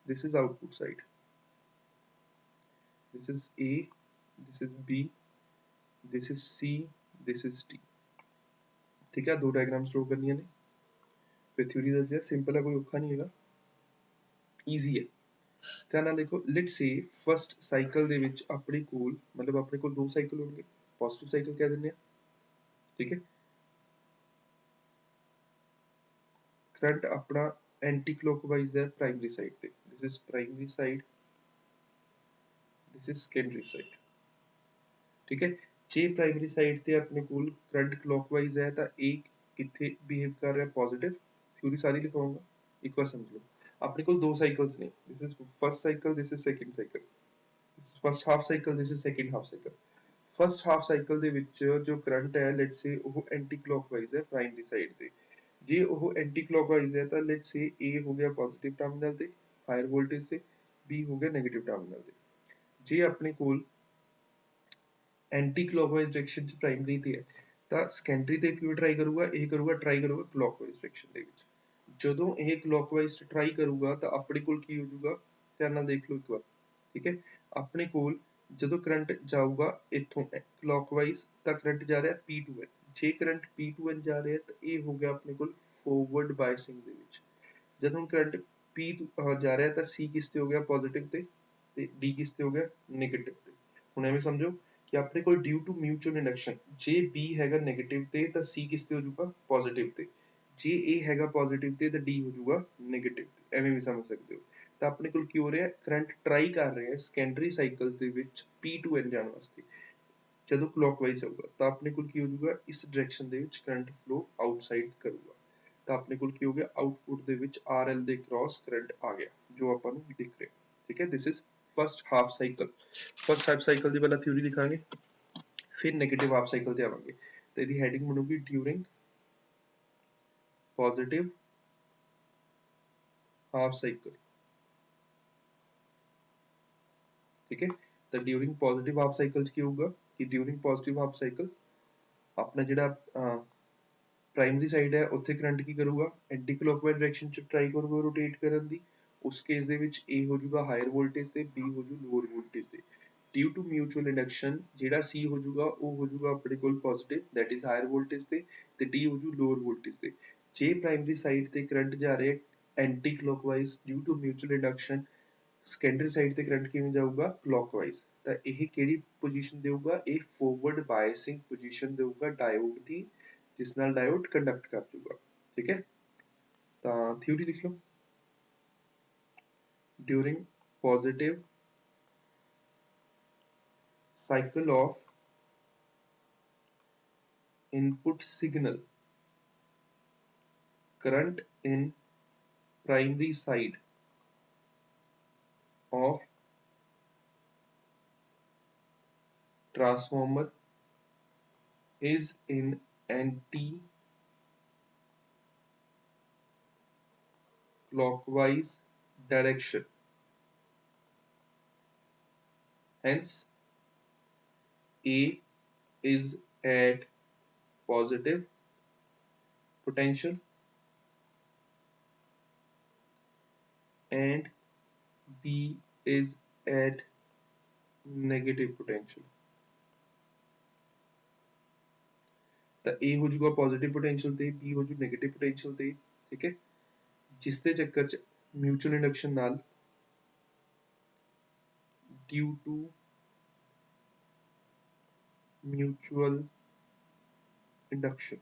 this is output side this is A this is B this is C this is D ठीक है दो डायग्राम ड्रॉ करनियां ने फिर थ्योरी दस दिया सिंपल है कोई औखा नहीं हैगा ईजी है ਧਿਆਨ ਨਾਲ ਦੇਖੋ ਲੈਟਸ ਸੇ ਫਸਟ ਸਾਈਕਲ ਦੇ ਵਿੱਚ ਆਪਣੇ ਕੋਲ ਮਤਲਬ ਆਪਣੇ ਕੋਲ ਦੋ ਸਾਈਕਲ ਹੋਣਗੇ ਪੋਜ਼ਿਟਿਵ ਸਾਈਕਲ ਕਹਿ ਦਿੰਦੇ ਆ ਠੀਕ ਹੈ ਕਰੰਟ ਆਪਣਾ ਐਂਟੀ ਕਲੌਕਵਾਈਜ਼ ਹੈ ਪ੍ਰਾਇਮਰੀ ਸਾਈਡ ਤੇ this is primary side this is secondary side ਠੀਕ ਹੈ ਜੇ ਪ੍ਰਾਇਮਰੀ ਸਾਈਡ ਤੇ ਆਪਣੇ ਕੋਲ ਕਰੰਟ ਕਲੌਕਵਾਈਜ਼ ਹੈ ਤਾਂ ਇਹ ਕਿੱਥੇ ਬਿਹੇਵ ਕਰ ਰਿਹਾ ਪੋਜ਼ਿਟਿਵ ਥਿਊਰੀ ਸਾਰੀ ਲਿਖਾਉਂਗਾ ਇੱਕ ਵਾਰ ਸਮਝ ਲਓ अपने को दो साइकिल्स ने this is first cycle this is second cycle first half cycle this is second half cycle first half cycle ਦੇ ਵਿੱਚ ਜੋ ਕਰੰਟ ਹੈ ਲੈਟਸ ਸੇ ਉਹ ਐਂਟੀ ਕਲੌਕਵਾਈਜ਼ ਹੈ ਪ੍ਰਾਇਮਰੀ ਸਾਈਡ ਤੇ ਜੇ ਉਹ ਐਂਟੀ ਕਲੌਕਵਾਈਜ਼ ਹੈ ਤਾਂ ਲੈਟਸ ਸੇ A ਹੋ ਗਿਆ ਪੋਜ਼ਿਟਿਵ ਟਰਮੀਨਲ ਤੇ ਹਾਇਰ ਵੋਲਟੇਜ ਤੇ B ਹੋ ਗਿਆ ਨੈਗੇਟਿਵ ਟਰਮੀਨਲ ਤੇ ਜੇ ਆਪਣੇ ਕੋਲ एंटी क्लॉकवाइज डायरेक्शन च प्राइमरी ते है ਤਾਂ ਸੈਕੰਡਰੀ ਤੇ ਕਿਉਂ ਟਰਾਈ ਕਰੂਗਾ ਇਹ ਕਰੂਗਾ ਟਰਾਈ ਕਰੂਗਾ ਕਲੌਕਵਾਈਜ਼ ਡਾਇਰੈਕਸ਼ਨ ਦੇ ਵਿੱਚ ਜਦੋਂ ਇਹ ਕਲੌਕਵਾਈਜ਼ ਟਰਾਈ ਕਰੂਗਾ ਤਾਂ ਆਪਣੇ ਕੋਲ ਕੀ ਹੋ ਜਾਊਗਾ ਧਿਆਨ ਨਾਲ ਦੇਖ ਲਓ ਇੱਕ ਵਾਰ ਠੀਕ ਹੈ ਆਪਣੇ ਕੋਲ ਜਦੋਂ ਕਰੰਟ ਜਾਊਗਾ ਇੱਥੋਂ ਕਲੌਕਵਾਈਜ਼ ਤਾਂ ਕਰੰਟ ਜਾ ਰਿਹਾ P2N ਜੇ ਕਰੰਟ P2N ਜਾ ਰਿਹਾ ਤਾਂ ਇਹ ਹੋ ਗਿਆ ਆਪਣੇ ਕੋਲ ਫੋਰਵਰਡ ਬਾਇਸਿੰਗ ਦੇ ਵਿੱਚ जब हम करंट P जा रहा है तो C किस ते हो गया पॉजिटिव ते D किस ते हो गया नेगेटिव ते ਹੁਣ ਐਵੇਂ ਸਮਝੋ ਕਿ ਆਪਣੇ ਕੋਲ ਡਿਊ ਟੂ ਮਿਊਚੁਅਲ ਇੰਡਕਸ਼ਨ ਜੇ B ਹੈਗਾ 네ਗੇਟਿਵ ਤੇ ਤਾਂ C ਕਿਸ ਤੇ ਹੋ ਜਾਊਗਾ ਪੋਜ਼ਿਟਿਵ ਤੇ ਜੇ A ਹੈਗਾ ਪੋਜ਼ਿਟਿਵ ਤੇ ਤਾਂ D ਹੋ ਜਾਊਗਾ 네ਗੇਟਿਵ ਤੇ ਐਵੇਂ ਵੀ ਸਮਝ ਸਕਦੇ ਹੋ ਤਾਂ ਆਪਣੇ ਕੋਲ ਕੀ ਹੋ ਰਿਹਾ ਕਰੰਟ ਟਰਾਈ ਕਰ ਰਿਹਾ ਹੈ ਸੈਕੰਡਰੀ ਸਾਈਕਲ ਦੇ ਵਿੱਚ P2N ਜਾਣ ਵਾਸਤੇ ਜਦੋਂ ਕਲੌਕਵਾਈਜ਼ ਆਊਗਾ ਤਾਂ ਆਪਣੇ ਕੋਲ ਕੀ ਹੋ ਜਾਊਗਾ ਇਸ ਡਾਇਰੈਕਸ਼ਨ ਦੇ ਵਿੱਚ ਕਰੰਟ ਫਲੋ ਆਊਟਸਾਈਡ ਕਰੂਗਾ ਤਾਂ ਆਪਣੇ ਕੋਲ ਕੀ ਹੋ ਗਿਆ ਆਊਟਪੁੱਟ ਦੇ ਵਿੱਚ RL ਦੇ ਕ੍ਰਾਸ ਕਰੰਟ ਆ ਗਿਆ ਜੋ ਆਪਾਂ ਨੂੰ ਦਿਖ ਰਿਹਾ ਠੀਕ ਹੈ this is first half cycle first half cycle ਦੀ ਪਹਿਲਾਂ ਥਿਊਰੀ ਲਿਖਾਂਗੇ ਫਿਰ ਨੈਗੇਟਿਵ ਹਾਫ ਸਾਈਕਲ ਤੇ ਆਵਾਂਗੇ ਤੇ ਇਹਦੀ ਹੈਡਿੰਗ ਬਣੂਗੀ ਡਿਊਰਿੰਗ ਪੋਜ਼ਿਟਿਵ ਹਾਫ ਸਾਈਕਲ ਠੀਕ ਹੈ ਤਾਂ ਡਿਊਰਿੰਗ ਪੋਜ਼ਿਟਿਵ ਹਾਫ ਸਾਈਕਲ ਚ ਕੀ ਹੋਊਗਾ ਕਿ ਡਿਊਰਿੰਗ ਪੋਜ਼ਿਟਿਵ ਹਾਫ ਸਾਈਕਲ ਆਪਣਾ ਜਿਹੜਾ ਪ੍ਰਾਇਮਰੀ ਸਾਈਡ ਹੈ ਉੱਥੇ ਕਰੰਟ ਕੀ ਕਰੂਗਾ ਐਂਟੀ ਕਲੌਕਵਾਈਜ਼ ਡਾਇਰੈਕਸ਼ਨ ਚ ਟਰਾਈ ਕਰੂਗਾ ਰੋਟੇਟ ਕਰਨ ਦੀ ਉਸ ਕੇਸ ਦੇ ਵਿੱਚ A ਹੋ ਜਾਊਗਾ ਹਾਇਰ ਵੋਲਟੇਜ ਤੇ B ਹੋ ਜਾਊ ਲੋਅਰ ਵੋਲਟੇਜ ਤੇ ਡਿਊ ਟੂ ਮਿਊਚੁਅਲ ਇੰਡਕਸ਼ਨ ਜਿਹੜਾ C ਹੋ ਜਾਊਗਾ ਉਹ ਹੋ ਜਾਊਗਾ ਆਪਣੇ ਕੋਲ positive that is higher voltage ਤੇ D ਹੋ ਜਾਊ ਲੋਅਰ ਵੋਲਟੇਜ ਤੇ ਜੇ ਪ੍ਰਾਇਮਰੀ ਸਾਈਡ ਤੇ ਕਰੰਟ ਜਾ ਰਿਹਾ anticlockwise due to mutual induction secondary side ਤੇ ਕਰੰਟ ਕਿਵੇਂ ਜਾਊਗਾ ਕਲੌਕਵਾਈਜ਼ ਤਾਂ ਇਹ ਕਿਹੜੀ ਪੋਜੀਸ਼ਨ ਦੇਊਗਾ ਇਹ ਫੋਰਵਰਡ ਬਾਇਸਿੰਗ ਪੋਜੀਸ਼ਨ ਦੇਊਗਾ ਡਾਇਓਡ ਦੀ ਜਿਸ ਨਾਲ ਡਾਇਓਡ ਕੰਡਕਟ ਕਰ ਜਾਊਗਾ ਠੀਕ ਹੈ ਤਾਂ ਥਿਊਰੀ ਲਿਖ ਲਓ during positive cycle of input signal current in primary side of transformer is in anti-clockwise direction. Hence, A is at positive potential and B is at negative potential. ਤਾਂ A ਹੋ ਜਾਊਗਾ ਪੋਜ਼ਿਟਿਵ ਪੋਟੈਂਸ਼ੀਅਲ ਤੇ B ਹੋ ਜਾਊ negative potential ਤੇ ਠੀਕ ਹੈ ਜਿਸ ਦੇ ਚੱਕਰ ਚ ਮਿਊਚੁਅਲ ਇੰਡਕਸ਼ਨ ਨਾਲ ਡਿਊ ਟੂ ਮਿਊਚੁਅਲ ਇੰਡਕਸ਼ਨ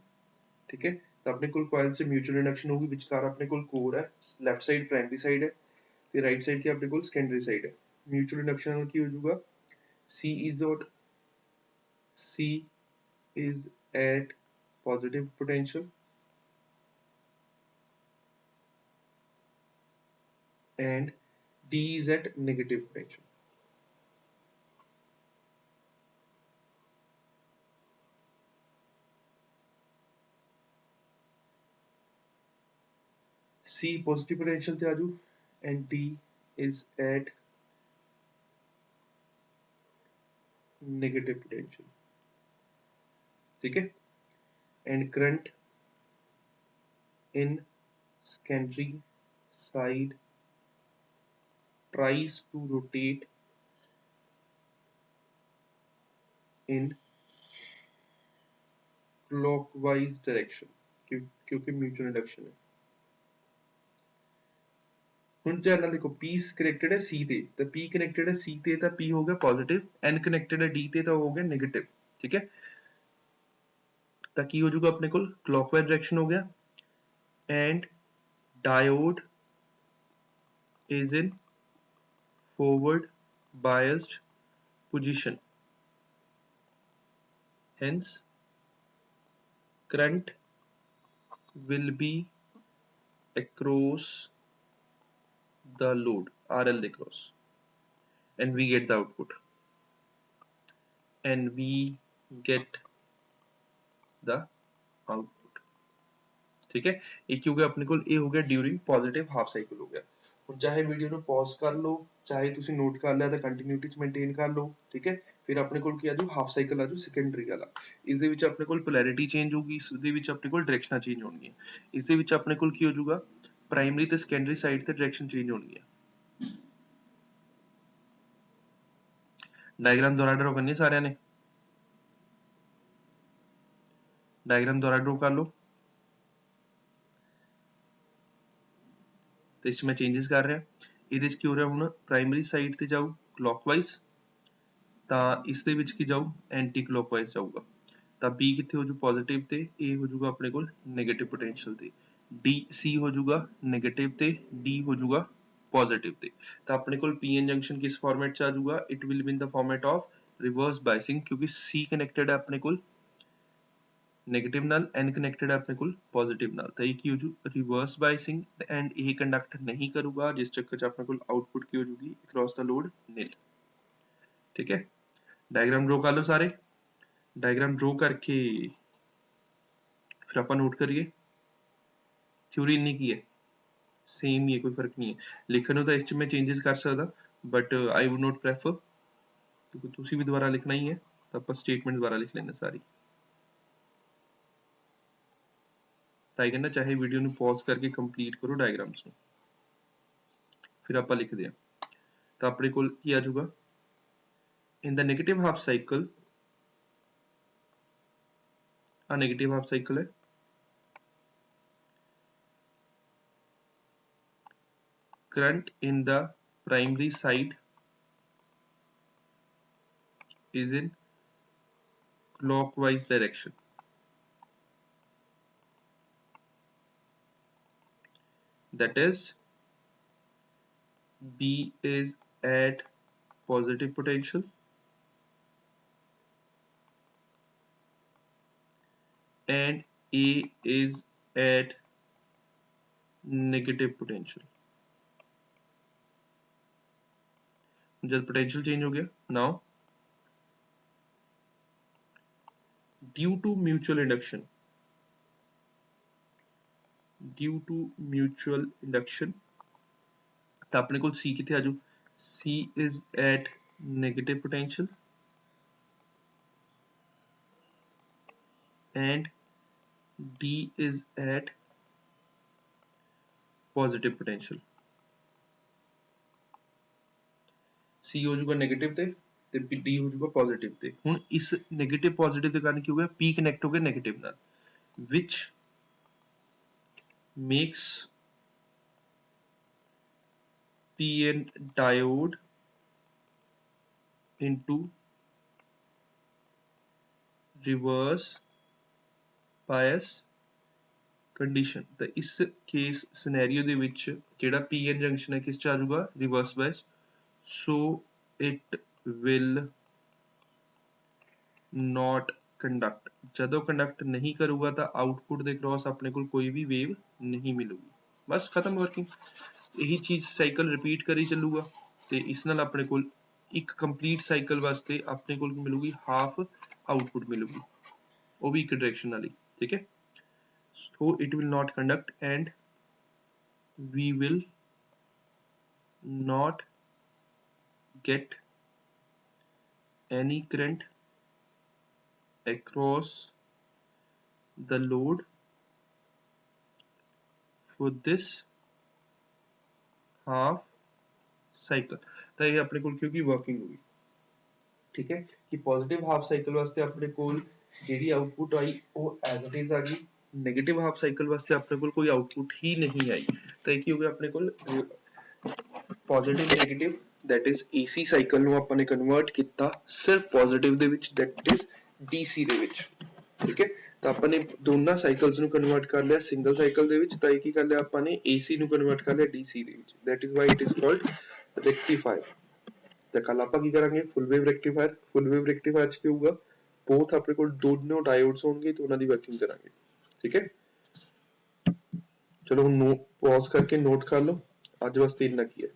ਠੀਕ ਹੈ ਤਾਂ ਆਪਣੇ ਕੋਲ ਕੋਇਲ ਚ ਮਿਊਚੁਅਲ ਇੰਡਕਸ਼ਨ ਹੋਊਗੀ ਵਿਚਕਾਰ ਆਪਣੇ ਕੋਲ ਕੋਰ ਹੈ ਲੈਫਟ ਸਾਈਡ ਪ੍ਰਾਇਮਰੀ ਸਾਈਡ ਹੈ ਤੇ ਰਾਈਟ ਸਾਈਡ ਕੀ ਆਪਣੇ ਕੋਲ ਸੈਕੰਡਰੀ ਸਾਈਡ ਹੈ ਮਿਊਚੁਅਲ ਇੰਡਕਸ਼ਨ ਨਾਲ ਕੀ ਹੋ ਜਾਊਗਾ C is at positive potential and D is at negative potential. C positive potential ਤੇ ਆਜੂ and D is at negative potential. ठीक है and current in secondary side tries to rotate in clockwise direction क्योंकि mutual induction है ਹੁਣ ਧਿਆਨ ਨਾਲ ਦੇਖੋ P connected ਹੈ C ਤੇ ਤਾਂ P ਕਨੈਕਟਡ ਹੈ C ਤੇ ਤਾਂ P ਹੋ ਗਿਆ ਪੋਜ਼ਿਟਿਵ N ਕਨੈਕਟਡ ਹੈ D ਤੇ ਤਾਂ ਹੋ ਗਿਆ ਨੈਗੇਟਿਵ ਠੀਕ ਹੈ ਤਾਂ ਕੀ ਹੋ ਜਾਊਗਾ ਆਪਣੇ ਕੋਲ ਕਲੌਕਵਾਈਜ਼ ਡਾਇਰੈਕਸ਼ਨ ਹੋ ਗਿਆ and diode is in forward biased position hence current will be across the load RL across and we get the output and we get the output ठीक है एक हो गया अपने को ये हो गया ड्यूरिंग पॉजिटिव हाफ साइकिल हो गया और चाहे वीडियो ਨੂੰ ਪੌਜ਼ ਕਰ ਲਓ ਚਾਹੇ ਤੁਸੀਂ ਨੋਟ ਕਰ ਲਿਆ ਤਾਂ ਕੰਟੀਨਿਊਟੀ ਚ ਮੇਨਟੇਨ ਕਰ ਲਓ ਠੀਕ ਹੈ फिर अपने कोल की आ जाओ हाफ साइकिल आ जाओ सेकेंडरी वाला। इस दे विच अपने कोल पोलैरिटी चेंज होगी, इस दे विच अपने कोल डायरेक्शनां चेंज होणगियां। इस दे विच अपने कोल की हो जाऊगा प्राइमरी ते सेकेंडरी साइड ते डायरेक्शन चेंज होणगी। डायग्राम दोबारा ड्रॉ करनी है सारे ने, डायग्राम दोबारा ड्रॉ कर लो। तो इस मैं चेंजेस कर रहा, ये की हो रहा हूँ प्राइमरी साइड ते जाऊ क्लॉकवाइज, तो इस दे विच की जाऊ एंटी क्लॉकवाइज जाऊगा। तो बी कितने हो जू पॉजिटिव ते, ए हो जाऊगा अपने को नेगेटिव पोटेंशियल ते, डी सी हो जाऊगा नेगेटिव ते, डी हो जाऊगा पॉजिटिव ते। तो अपने को पी एन जंक्शन किस फॉर्मेट च आ जाऊगा, it will be in the format of reverse biasing, क्योंकि सी कनेक्टेड है अपने को नेगेटिव नाल, एन कनेक्टेड है अपने को पॉजिटिव नाल। तो ये की हो जू रिवर्स बायसिंग एंड ये कंडक्ट नहीं करूगा, जिस चक्कर च अपने को आउटपुट की हो जूगी अक्रॉस द लोड नील। ठीक है, डायग्राम ड्रॉ कर लो सारे। डायग्राम ड्रॉ करके फिर आप नोट करिए, थ्योरी इन्नी की है सेम ही है, कोई फर्क नहीं है। लिखने तो इस मैं चेंजेस कर सकता, but I would not prefer, क्योंकि तुसी भी दोबारा लिखना ही है, तो आप स्टेटमेंट दोबारा लिख लेना सारी। ताई कहना चाहे वीडियो ਨੂੰ पॉज करके कंप्लीट करो डायग्राम्स ਨੂੰ, फिर आप लिखते हैं। तो अपने को की आ जाऊगा in the negative half cycle, आ नेगेटिव हाफ साइकिल है, current in the primary side is in clockwise direction, that is B is at positive potential and A is at negative potential। जब पोटेंशियल चेंज हो गया, now due to mutual induction, due to mutual induction, तो अपने को C कितने आ जाओ, C is at negative potential and D is at positive potential. C हो जाऊगा नेगेटिव ते डी हो जाऊगा पॉजिटिव ते। हुण इस नेगेटिव पॉजिटिव के कारण की हो गया, पी कनेक्ट हो गया नेगेटिव नाल, which makes PN diode into reverse bias condition। तो इस केस सिनेरियो दे विच जेड़ा PN जंक्शन है किस च आ जाऊगा, reverse bias, so it will not conduct. जदों कंडक्ट नहीं करूगा तो आउटपुट दे क्रॉस अपने को कोई भी वेव नहीं मिलूगी, बस खत्म वर्किंग। यही चीज साइकिल रिपीट करी चलूगा, तो इस नाल अपने को एक कंप्लीट साइकिल वास्ते अपने को मिलूगी हाफ आउटपुट मिलूगी, वो भी एक डायरेक्शन वाली। ठीक है, so it will not conduct and we will not get any current across the load for this half cycle। तो ये अपने को क्योंकि वर्किंग होगी। ठीक है, कि पॉजिटिव हाफ साइकिल वास्ते अपने को जेडी आउटपुट आई वो एज इट इज आ गई, नेगेटिव हाफ साइकिल वास्ते अपने को कोई आउटपुट ही नहीं आई। तो ये की हो गया अपने को positive negative that is AC cycle ਨੂੰ ਆਪਾਂ ਨੇ ਕਨਵਰਟ ਕੀਤਾ ਸਿਰਫ ਪੋਜ਼ਿਟਿਵ ਦੇ ਵਿੱਚ दैट इज DC ਦੇ ਵਿੱਚ। ਠੀਕ ਹੈ, ਤਾਂ ਆਪਾਂ ਨੇ ਦੋਨਾਂ ਸਾਈਕਲਸ ਨੂੰ ਕਨਵਰਟ ਕਰ ਲਿਆ ਸਿੰਗਲ ਸਾਈਕਲ ਦੇ ਵਿੱਚ, ਤਾਂ ਇਹ ਕੀ ਕਰ ਲਿਆ ਆਪਾਂ ਨੇ AC ਨੂੰ ਕਨਵਰਟ ਕਰ ਲਿਆ DC ਦੇ ਵਿੱਚ, that is why it is called rectifier. तो कल आप की करेंगे full wave rectifier. Full wave rectifier क्या होगा, बोथ अपने को दोनों डायोड्स होंगे तो उन्होंने वर्किंग करेंगे। ठीक है, चलो पॉज करके नोट कर लो, आज वास्ते इतना की है।